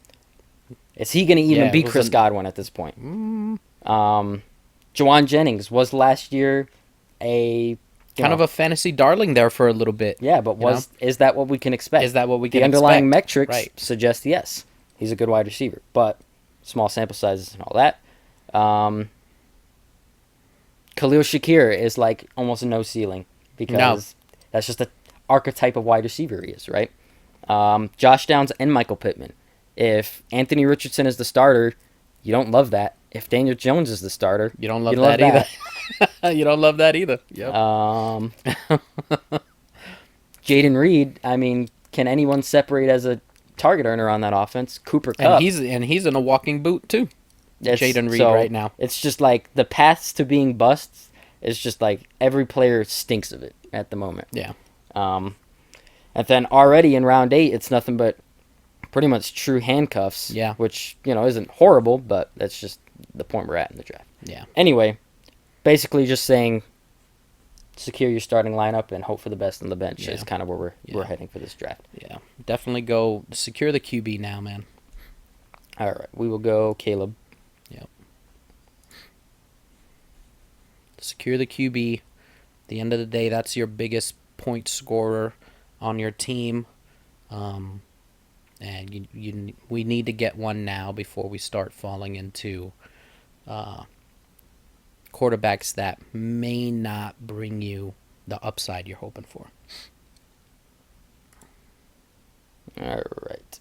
Is he going to even Yeah, be it Chris wasn't- Godwin at this point? Jawan Jennings was last year a... Kind of a fantasy darling there for a little bit. Yeah, but is that what we can expect? Is that what we can The underlying expect? metrics Right. suggest yes. He's a good wide receiver, but small sample sizes and all that. Khalil Shakir is like almost a no ceiling because that's just the archetype of wide receiver he is, right? Josh Downs and Michael Pittman. If Anthony Richardson is the starter, you don't love that. If Daniel Jones is the starter, You don't love that either. You don't love that either. Yep. Jaden Reed, I mean, can anyone separate as a target earner on that offense? Cooper Kupp. And he's in a walking boot too. Jaden Reed right now. It's just like the paths to being busts is just like every player stinks of it at the moment. Yeah. And then already in round 8, it's nothing but pretty much true handcuffs. Yeah. Which, isn't horrible, but that's just the point we're at in the draft. Yeah. Anyway, basically just saying secure your starting lineup and hope for the best on the bench is kind of where we're heading for this draft. Yeah. Definitely go secure the QB now, man. All right. We will go Caleb. Yep. Secure the QB. At the end of the day, that's your biggest point scorer on your team. And we need to get one now before we start falling into quarterbacks that may not bring you the upside you're hoping for. All right.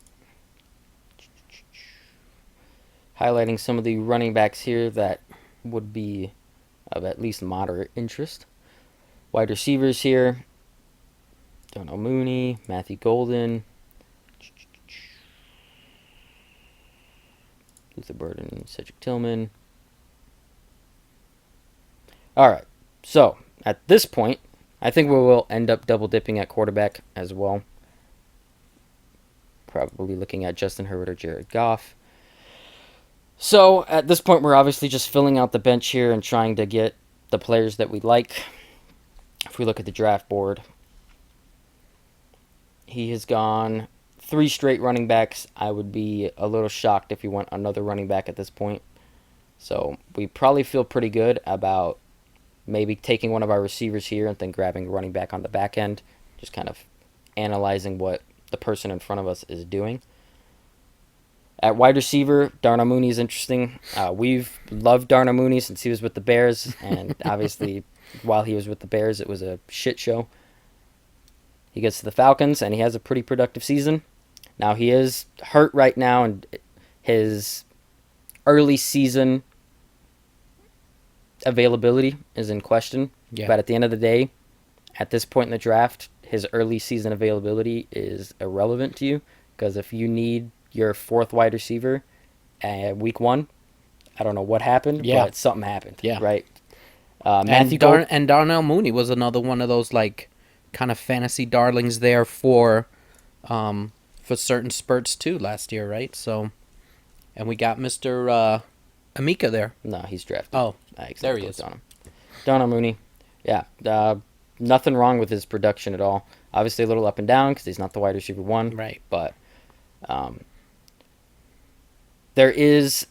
Highlighting some of the running backs here that would be of at least moderate interest. Wide receivers here. Darnell Mooney, Matthew Golden, Luther Burden, Cedric Tillman. All right. So, at this point, I think we will end up double dipping at quarterback as well. Probably looking at Justin Herbert or Jared Goff. So, at this point, we're obviously just filling out the bench here and trying to get the players that we like. If we look at the draft board, he has gone 3 straight running backs. I would be a little shocked if he went another running back at this point. So, we probably feel pretty good about maybe taking one of our receivers here and then grabbing a running back on the back end. Just kind of analyzing what the person in front of us is doing. At wide receiver, Darnell Mooney is interesting. We've loved Darnell Mooney since he was with the Bears, and obviously while he was with the Bears, it was a shit show. He gets to the Falcons, and he has a pretty productive season. Now, he is hurt right now, and his early season availability is in question. Yeah. But at the end of the day, at this point in the draft, his early season availability is irrelevant to you, because if you need your 4th wide receiver at week 1, I don't know what happened, but something happened. Yeah. Right? And Darnell Mooney was another one of those like kind of fantasy darlings there for certain spurts too last year, right? So, and we got Mr. Amika there. No, he's drafted. Oh, there he is. On him. Darnell Mooney, yeah, nothing wrong with his production at all. Obviously a little up and down because he's not the wide receiver 1. Right. But there is,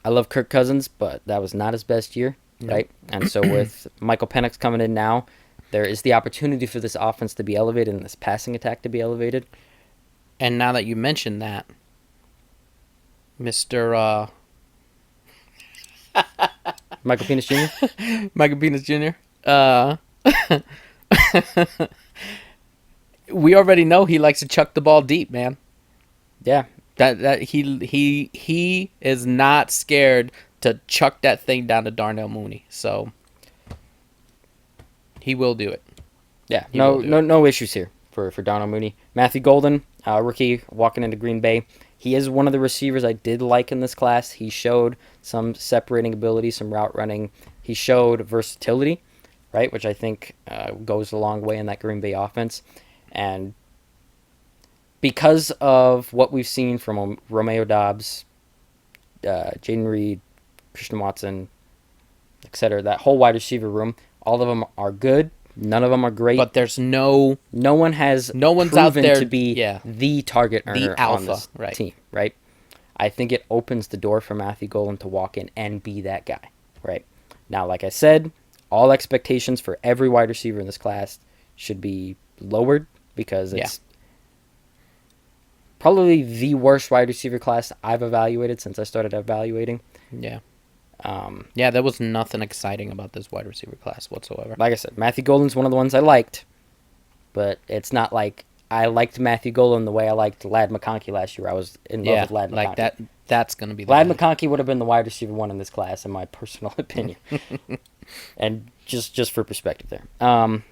I love Kirk Cousins, but that was not his best year, right? And so with Michael Penix coming in now, there is the opportunity for this offense to be elevated and this passing attack to be elevated. And now that you mentioned that, Mr. Michael Penix Jr.? Michael Penix Jr. We already know he likes to chuck the ball deep, man. Yeah. That he is not scared to chuck that thing down to Darnell Mooney. So he will do it. Yeah. No issues here for Darnell Mooney. Matthew Golden, rookie walking into Green Bay. He is one of the receivers I did like in this class. He showed some separating ability, some route running. He showed versatility, right, which I think goes a long way in that Green Bay offense. And because of what we've seen from Romeo Doubs, Jaden Reed, Christian Watson, etc., that whole wide receiver room, all of them are good. None of them are great. But there's no one's out there to be the target earner the alpha, on this right. team, right? I think it opens the door for Matthew Golden to walk in and be that guy, right? Now, like I said, all expectations for every wide receiver in this class should be lowered because it's probably the worst wide receiver class I've evaluated since I started evaluating. Yeah. There was nothing exciting about this wide receiver class whatsoever. Like I said, Matthew Golden's one of the ones I liked, but it's not like I liked Matthew Golden the way I liked Ladd McConkey last year. I was in love with Ladd McConkey. Like that. That's going to be the Ladd McConkey would have been the wide receiver 1 in this class, in my personal opinion. And just for perspective there.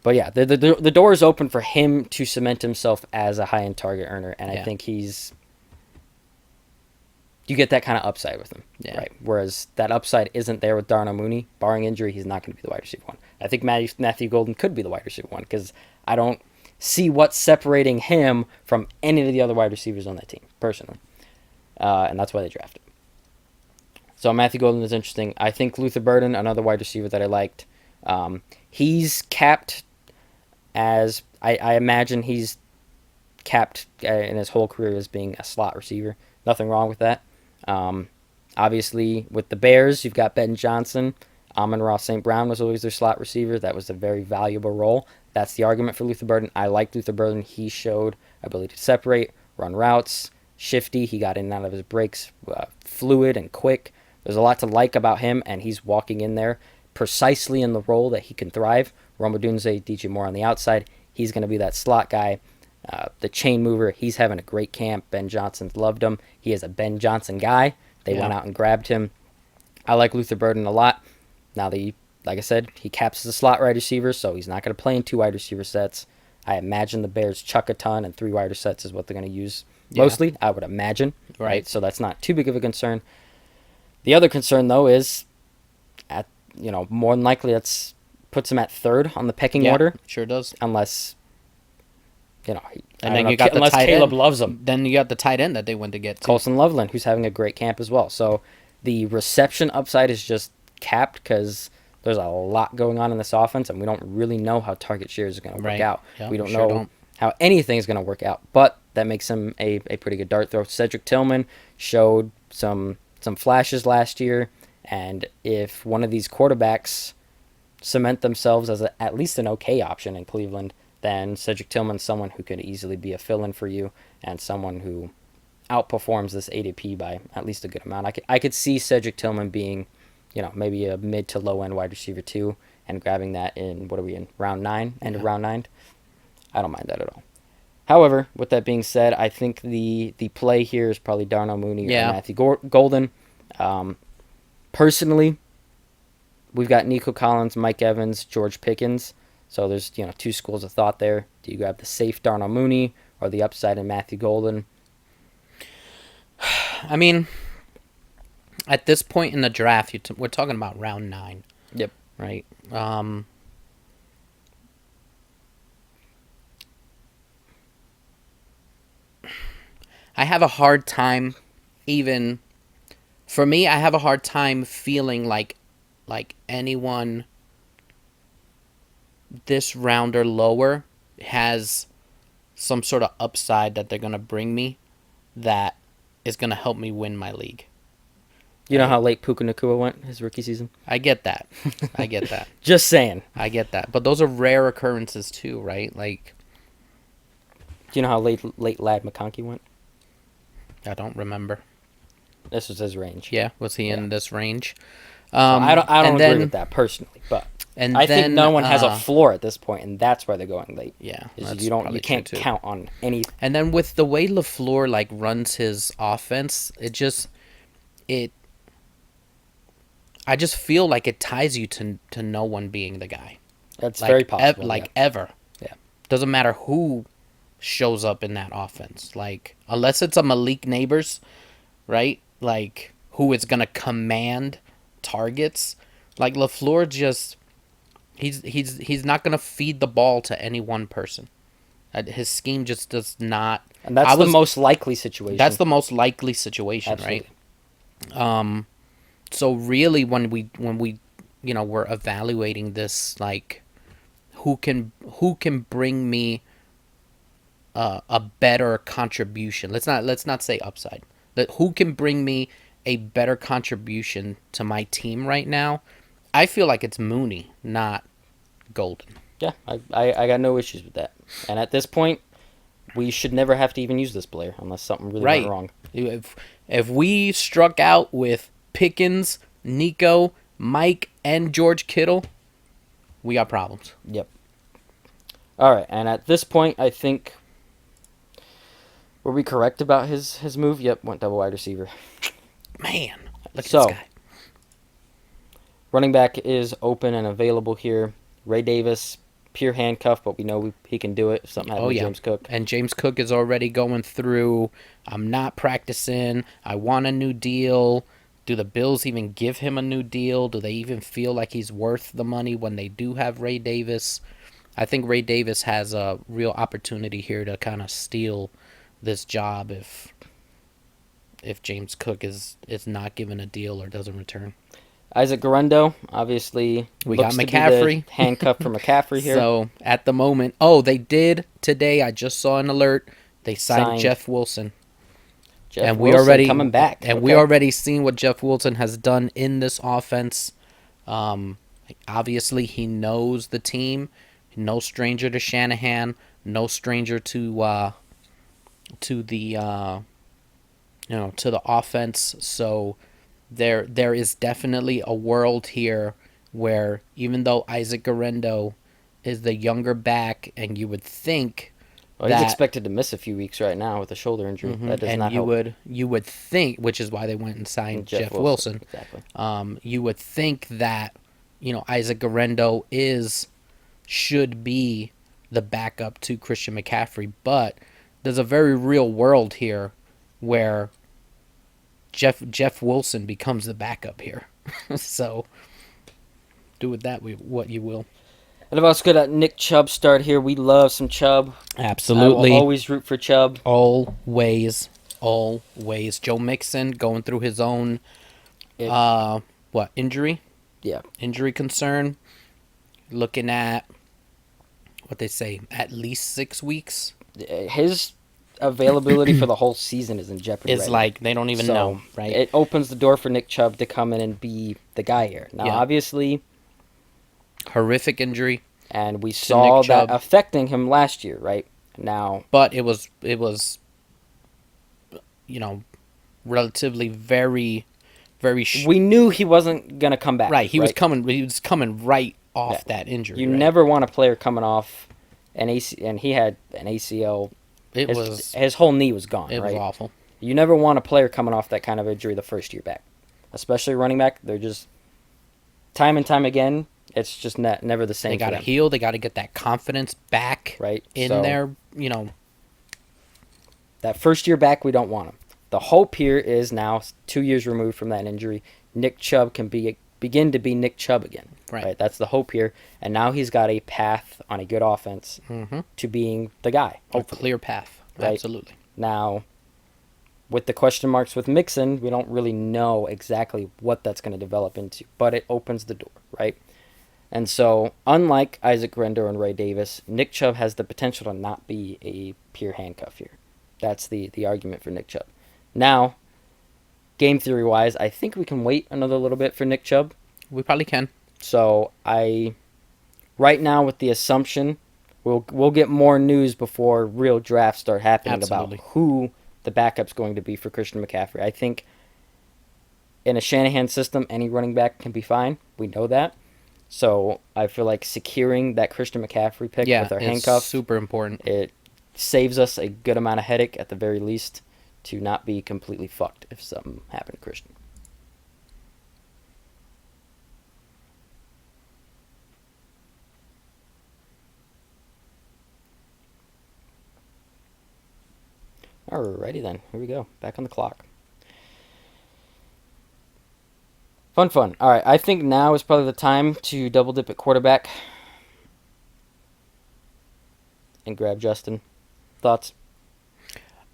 But yeah, the door is open for him to cement himself as a high-end target earner, and I think you get that kind of upside with him, right? Whereas that upside isn't there with Darnell Mooney. Barring injury, he's not going to be the wide receiver 1. I think Matthew Golden could be the wide receiver 1 because I don't see what's separating him from any of the other wide receivers on that team, personally. And that's why they drafted him. So Matthew Golden is interesting. I think Luther Burden, another wide receiver that I liked, he's capped as, I imagine he's capped in his whole career as being a slot receiver. Nothing wrong with that. Obviously, with the Bears, you've got Ben Johnson. Amon-Ra St. Brown was always their slot receiver. That was a very valuable role. That's the argument for Luther Burden. I like Luther Burden. He showed ability to separate, run routes, shifty. He got in and out of his breaks, fluid and quick. There's a lot to like about him, and he's walking in there precisely in the role that he can thrive. Rome Odunze, DJ Moore on the outside. He's going to be that slot guy. The chain mover, he's having a great camp. Ben Johnson's loved him. He is a Ben Johnson guy. They went out and grabbed him. I like Luther Burden a lot. Now that like I said, he caps as a slot wide receiver, so he's not going to play in 2 wide receiver sets. I imagine the Bears chuck a ton, and 3 wide receiver sets is what they're going to use mostly, I would imagine. Right. So that's not too big of a concern. The other concern, though, is more than likely that's puts him at 3rd on the pecking order. Sure does. Unless, unless Caleb end. loves him. Then you got the tight end that they went to get. Colson Loveland, who's having a great camp as well. So the reception upside is just capped because there's a lot going on in this offense, and we don't really know how target shares are going to work out. Yeah, we don't know how anything is going to work out, but that makes him a pretty good dart throw. Cedric Tillman showed some flashes last year, and if one of these quarterbacks cement themselves as at least an okay option in Cleveland, then Cedric Tillman's someone who could easily be a fill-in for you and someone who outperforms this ADP by at least a good amount. I could see Cedric Tillman being, maybe a mid to low end wide receiver 2 and grabbing that in, what are we in, round 9, end of round 9. I don't mind that at all. However, with that being said, I think the play here is probably Darnell Mooney or Matthew Golden. Personally, we've got Nico Collins, Mike Evans, George Pickens. So there's 2 schools of thought there. Do you grab the safe Darnell Mooney or the upside in Matthew Golden? I mean, at this point in the draft, we're talking about round 9. Yep. Right. I have a hard time, even for me, I have a hard time feeling like anyone this round or lower has some sort of upside that they're going to bring me that is going to help me win my league. You know how late Puka Nacua went his rookie season? I get that. Just saying. I get that. But those are rare occurrences too, right? Like, do you know how late Lad McConkey went? I don't remember. This was his range. Yeah, was he in this range? I don't agree with that personally, but I think no one has a floor at this point, and that's why they're going late. Yeah, you can't count on any. And then with the way LaFleur runs his offense, I just feel like it ties you to no one being the guy. That's very possible. Ever. Yeah. Doesn't matter who shows up in that offense. Unless it's a Malik Neighbors, right? Who is gonna command targets. LaFleur just he's not gonna feed the ball to any one person. His scheme just does not. And that's the most likely situation. That's the most likely situation, absolutely. Right? So really, when we we're evaluating this, who can bring me a better contribution? Let's not say upside. Who can bring me a better contribution to my team right now? I feel like it's Mooney, not Golden. Yeah, I got no issues with that. And at this point, we should never have to even use this player unless something really went wrong. If we struck out with Pickens, Nico, Mike, and George Kittle, we got problems. Yep. All right, and at this point, I think, were we correct about his move? Yep, went double wide receiver. Man, look at this guy. Running back is open and available here. Ray Davis, pure handcuff, but we know he can do it if something happens to James Cook. And James Cook is already going through, I'm not practicing, I want a new deal. Do the Bills even give him a new deal? Do they even feel like he's worth the money when they do have Ray Davis? I think Ray Davis has a real opportunity here to kind of steal this job if James Cook is not given a deal or doesn't return. Isaac Guerrero, obviously, we got McCaffrey. Handcuff for McCaffrey here. So at the moment, they did today. I just saw an alert. They signed Jeff Wilson. We already coming back, and we already seen what Jeff Wilson has done in this offense. Obviously, he knows the team. No stranger to Shanahan. No stranger to the to the offense. So there is definitely a world here where even though Isaac Guerrero is the younger back, and you would think Well, he's that expected to miss a few weeks right now with a shoulder injury. That does and not you help. would think, which is why they went and signed And Jeff Jeff Wilson, Wilson. exactly. You would think that Isaac Guerrero should be the backup to Christian McCaffrey, but there's a very real world here where Jeff Wilson becomes the backup here. So do with that what you will. And let's get at Nick Chubb start here. We love some Chubb. Absolutely. I will always root for Chubb. Always. Joe Mixon going through his own injury? Yeah. Injury concern. Looking at what they say, at least 6 weeks. His availability for the whole season is in jeopardy. It's like they don't even know, right? It opens the door for Nick Chubb to come in and be the guy here. Now, Yeah. obviously, horrific injury, and we saw Nick that Chubb. affecting him last year, right? Now, but it was relatively very we knew he wasn't gonna come back. Right, he was coming right off that injury. You right? never want a player coming off an AC, and he had an ACL. His whole knee was gone. It right? was awful. You never want a player coming off that kind of injury the first year back, especially running back. They're just time and time again. It's just never the same. They got to heal. They got to get that confidence back. Right in there. That first year back, we don't want him. The hope here is now 2 years removed from that injury, Nick Chubb can begin to be Nick Chubb again. Right. That's the hope here, and now he's got a path on a good offense to being the guy. Hopefully. A clear path. Right? Absolutely. Now, with the question marks with Mixon, we don't really know exactly what that's going to develop into, but it opens the door, right? And so, unlike Isaac Guerrero and Ray Davis, Nick Chubb has the potential to not be a pure handcuff here. That's the argument for Nick Chubb. Now, game theory-wise, I think we can wait another little bit for Nick Chubb. We probably can. So, right now with the assumption, we'll get more news before real drafts start happening about who the backup's going to be for Christian McCaffrey. I think in a Shanahan system, any running back can be fine. We know that. So I feel like securing that Christian McCaffrey pick with our handcuff, super important. It saves us a good amount of headache at the very least to not be completely fucked if something happened to Christian. Alrighty then, here we go. Back on the clock. Fun. All right, I think now is probably the time to double dip at quarterback and grab Justin. Thoughts?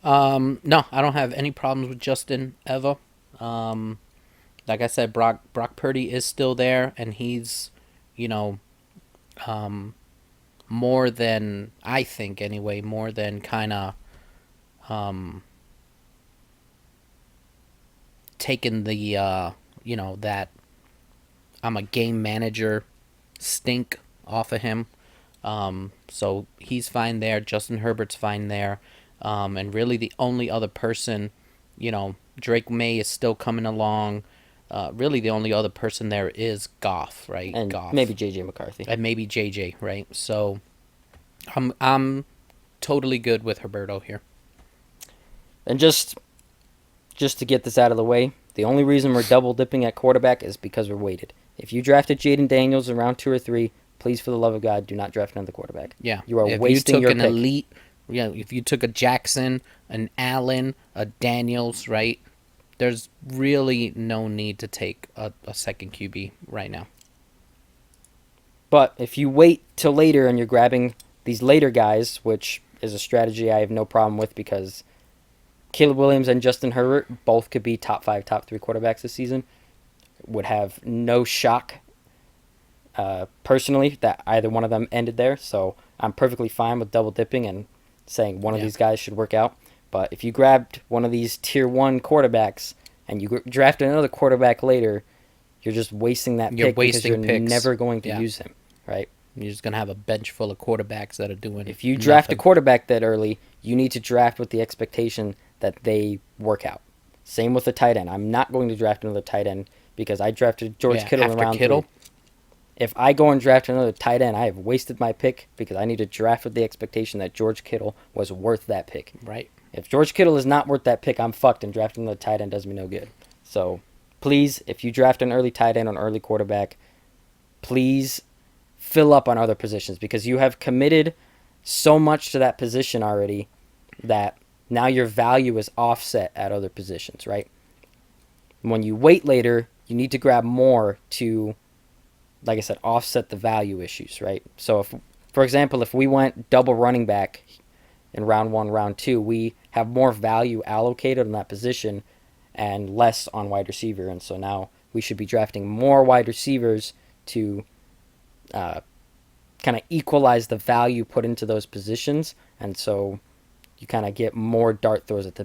No, I don't have any problems with Justin ever. Like I said, Brock Purdy is still there, and he's, more than, I think anyway, more than kind of taking the that I'm a game manager stink off of him. So he's fine there. Justin Herbert's fine there. And really the only other person, Drake May is still coming along. Really the only other person there is Goff, right? And Goff. maybe J.J. McCarthy. And maybe J.J., right? So I'm totally good with Herberto here. And just to get this out of the way, the only reason we're double dipping at quarterback is because we're weighted. If you drafted Jaden Daniels in round 2 or 3, please, for the love of God, do not draft another quarterback. Yeah. You are wasting your pick. If you took an elite, if you took a Jackson, an Allen, a Daniels, right, there's really no need to take a second QB right now. But if you wait till later and you're grabbing these later guys, which is a strategy I have no problem with because Caleb Williams and Justin Herbert both could be top 5, top 3 quarterbacks this season, would have no shock personally that either one of them ended there. So I'm perfectly fine with double dipping and saying one of these guys should work out. But if you grabbed one of these tier 1 quarterbacks and you drafted another quarterback later, you're just wasting that pick because you're never going to use him, right? You're just going to have a bench full of quarterbacks that are doing If you draft a quarterback that early, you need to draft with the expectation that they work out. Same with the tight end. I'm not going to draft another tight end because I drafted George Kittle in after round Kittle. 3. If I go and draft another tight end, I have wasted my pick because I need to draft with the expectation that George Kittle was worth that pick. Right. If George Kittle is not worth that pick, I'm fucked, and drafting another tight end does me no good. So, please, if you draft an early tight end or an early quarterback, please fill up on other positions because you have committed so much to that position already that now your value is offset at other positions, right? When you wait later, you need to grab more to, like I said, offset the value issues, right? So, if, for example, if we went double running back in round 1, round 2, we have more value allocated on that position and less on wide receiver. And so now we should be drafting more wide receivers to kind of equalize the value put into those positions. And so you kind of get more dart throws at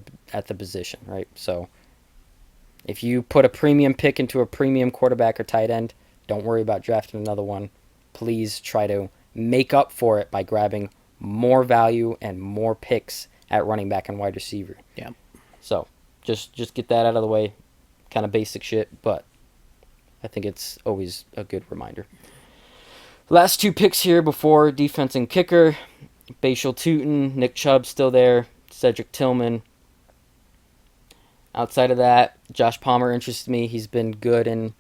the position, right? So if you put a premium pick into a premium quarterback or tight end, don't worry about drafting another one. Please try to make up for it by grabbing more value and more picks at running back and wide receiver. Yeah. So just get that out of the way. Kind of basic shit, but I think it's always a good reminder. Last 2 picks here before defense and kicker. Bashal Tutin, Nick Chubb still there, Cedric Tillman. Outside of that, Josh Palmer interests me. He's been good in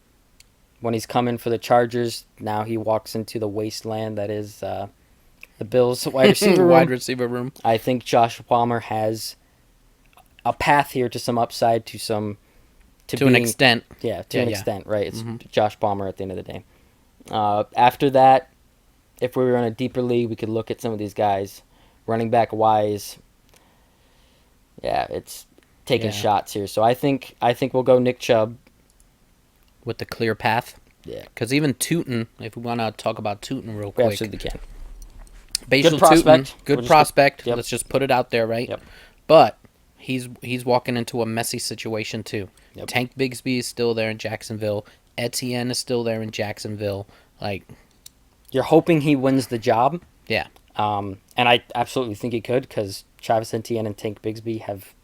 when he's coming for the Chargers. Now he walks into the wasteland that is the Bills wide receiver room. Wide receiver room. I think Josh Palmer has a path here to some upside, to an extent. Yeah, to an extent, right? It's Josh Palmer at the end of the day. After that, if we were in a deeper league, we could look at some of these guys. Running back wise, yeah, it's taking shots here. So I think we'll go Nick Chubb. With the clear path. Yeah. Because even Tutin, if we want to talk about Tutin real quick. We absolutely can. Bashal Tutin, good prospect. Let's just put it out there, right? Yep. But he's walking into a messy situation too. Yep. Tank Bigsby is still there in Jacksonville. Etienne is still there in Jacksonville. Like, you're hoping he wins the job. Yeah. And I absolutely think he could because Travis Etienne and Tank Bigsby have,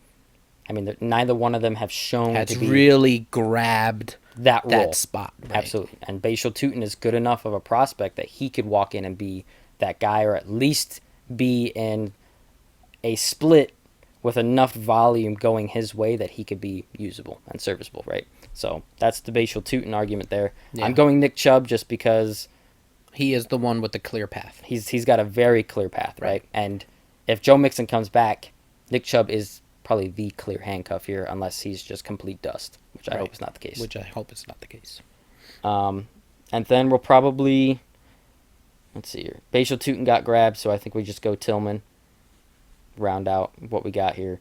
I mean, neither one of them have shown has to be really grabbed that role. spot. Right? Absolutely. And Bashal Tutin is good enough of a prospect that he could walk in and be that guy, or at least be in a split with enough volume going his way that he could be usable and serviceable, right? So that's the Bashal Tutin argument there. Yeah. I'm going Nick Chubb just because he is the one with the clear path. He's got a very clear path, right? And if Joe Mixon comes back, Nick Chubb is probably the clear handcuff here, unless he's just complete dust, which I hope is not the case. And then we'll probably, let's see here. Bashal Tutin got grabbed, so I think we just go Tillman. Round out what we got here.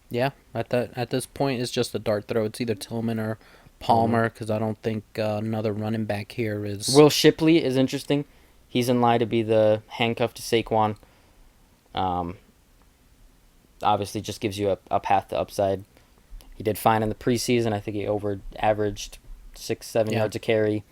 Yeah, at this point, it's just a dart throw. It's either Tillman or Palmer, because I don't think another running back here is... Will Shipley is interesting. He's in line to be the handcuff to Saquon. Obviously, just gives you a path to upside. He did fine in the preseason. I think he averaged 6-7 yards a carry.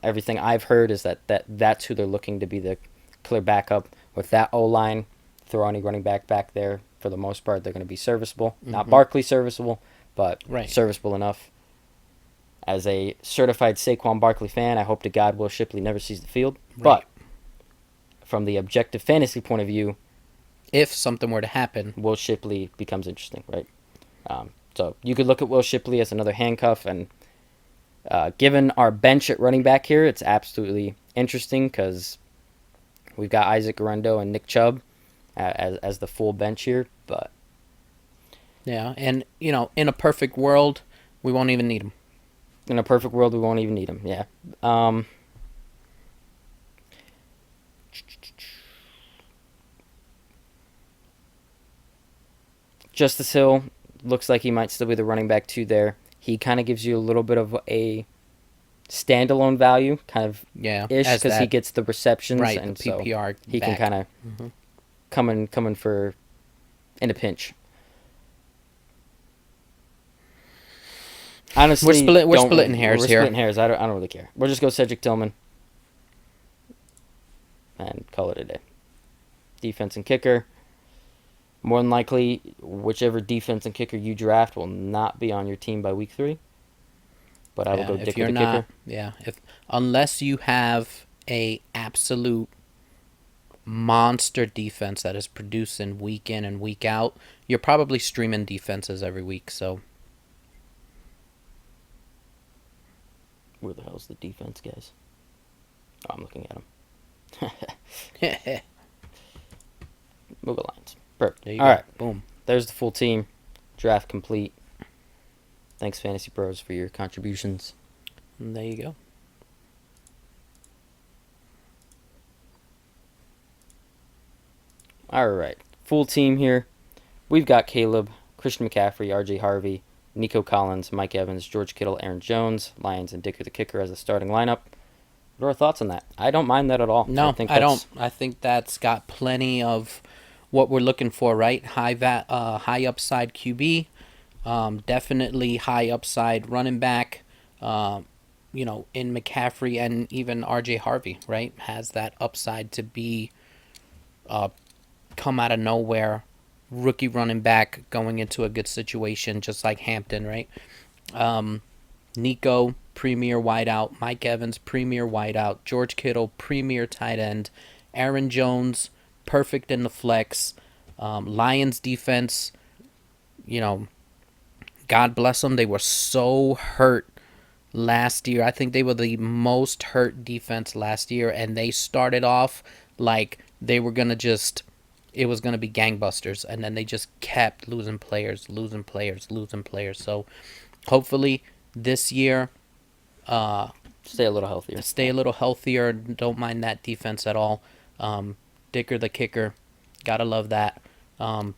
Everything I've heard is that's who they're looking to be the clear backup. With that O-line, throw any running back there, for the most part, they're going to be serviceable. Not Barkley serviceable, but serviceable enough. As a certified Saquon Barkley fan, I hope to God Will Shipley never sees the field. Right. But from the objective fantasy point of view, if something were to happen, Will Shipley becomes interesting, right? So you could look at Will Shipley as another handcuff, and given our bench at running back here, it's absolutely interesting because we've got Isaac Guerrero and Nick Chubb as the full bench here. But yeah, and in a perfect world, we won't even need him. In a perfect world, we won't even need him. Yeah. Justice Hill looks like he might still be the running back 2 there. He kind of gives you a little bit of a standalone value, kind of ish, because he gets the receptions, right? And the PPR, so he can kind of come in for in a pinch. Honestly, we're splitting hairs here. We're splitting hairs. I don't really care. We'll just go Cedric Tillman and call it a day. Defense and kicker. More than likely, whichever defense and kicker you draft will not be on your team by week 3. But I will Yeah, go if Dick you're with the not, kicker. yeah, if unless you have a absolute monster defense that is producing week in and week out, you're probably streaming defenses every week. So Where the hell's the defense, guys? Oh, I'm looking at them. there Move Alliance. Perfect. you All go. right. Boom. There's the full team. Draft complete. Thanks, Fantasy Pros, for your contributions. And there you go. All right. Full team here. We've got Caleb, Christian McCaffrey, RJ Harvey, Nico Collins, Mike Evans, George Kittle, Aaron Jones, Lions, and Dicker the kicker as the starting lineup. What are our thoughts on that? I don't mind that at all. No, I don't. I think that's got plenty of what we're looking for, right? High upside QB, definitely high upside running back. In McCaffrey and even RJ Harvey, right, has that upside to be come out of nowhere, rookie running back going into a good situation, just like Hampton, right? Nico, premier wideout. Mike Evans, premier wideout. George Kittle, premier tight end. Aaron Jones, perfect in the flex. Lions defense, God bless them. They were so hurt last year. I think they were the most hurt defense last year, and they started off like they were going to just, it was going to be gangbusters, and then they just kept losing players. So hopefully this year, Stay a little healthier. Don't mind that defense at all. Dicker the kicker, gotta love that.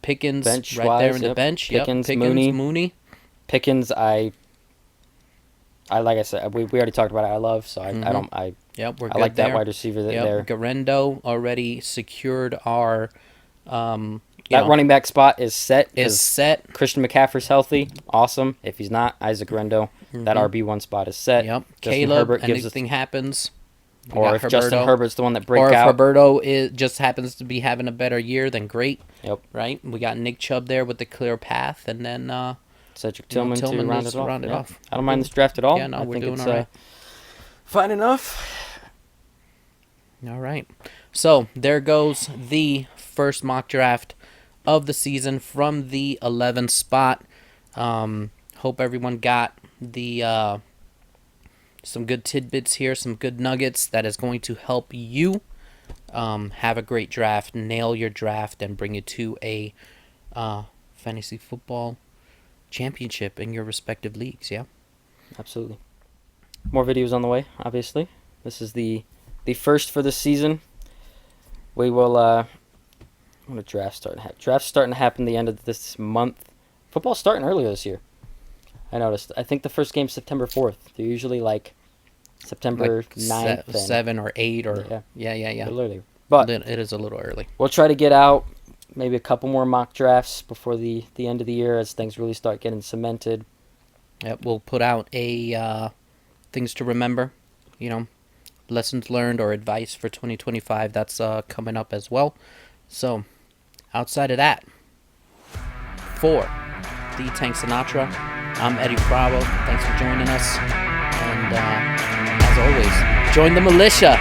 Pickens Bench right wise, there in the yep. bench. Pickens, Mooney. Pickens, I like I said, we already talked about it. I love, so I don't Yep, we're I good like there. that wide receiver Yep, there. Garendo already secured our running back spot is set. is set. Christian McCaffrey's healthy, awesome. If he's not, Isaac Rendo, that RB1 spot is set. Yep, Justin Caleb. Herbert gives Anything happens. or if Justin Herbert's the one that breaks or if out. Roberto just happens to be having a better year, then great. Yep. Right. We got Nick Chubb there with the clear path, and then Cedric Tillman to round it off. I don't mind this Cool. draft at all. Yeah, no, I we're think doing it's all right. fine enough. All right. So there goes the first mock draft of the season from the 11th spot. Hope everyone got the some good tidbits here, some good nuggets that is going to help you have a great draft, nail your draft, and bring you to a fantasy football championship in your respective leagues. Yeah. Absolutely. More videos on the way, obviously. This is the first for the season. We will when the draft starting? Draft's starting to happen the end of this month. Football's starting earlier this year. I noticed. I think the first game's September 4th. They're usually like September 9th. 7 or 8 or yeah. A little earlier. But it is a little early. we'll try to get out maybe a couple more mock drafts before the end of the year as things really start getting cemented. Yep, we'll put out a things to remember, lessons learned or advice for 2025. That's coming up as well. So, outside of that, for the Tank Sinatra, I'm Eddie Bravo. Thanks for joining us. And as always, join the militia.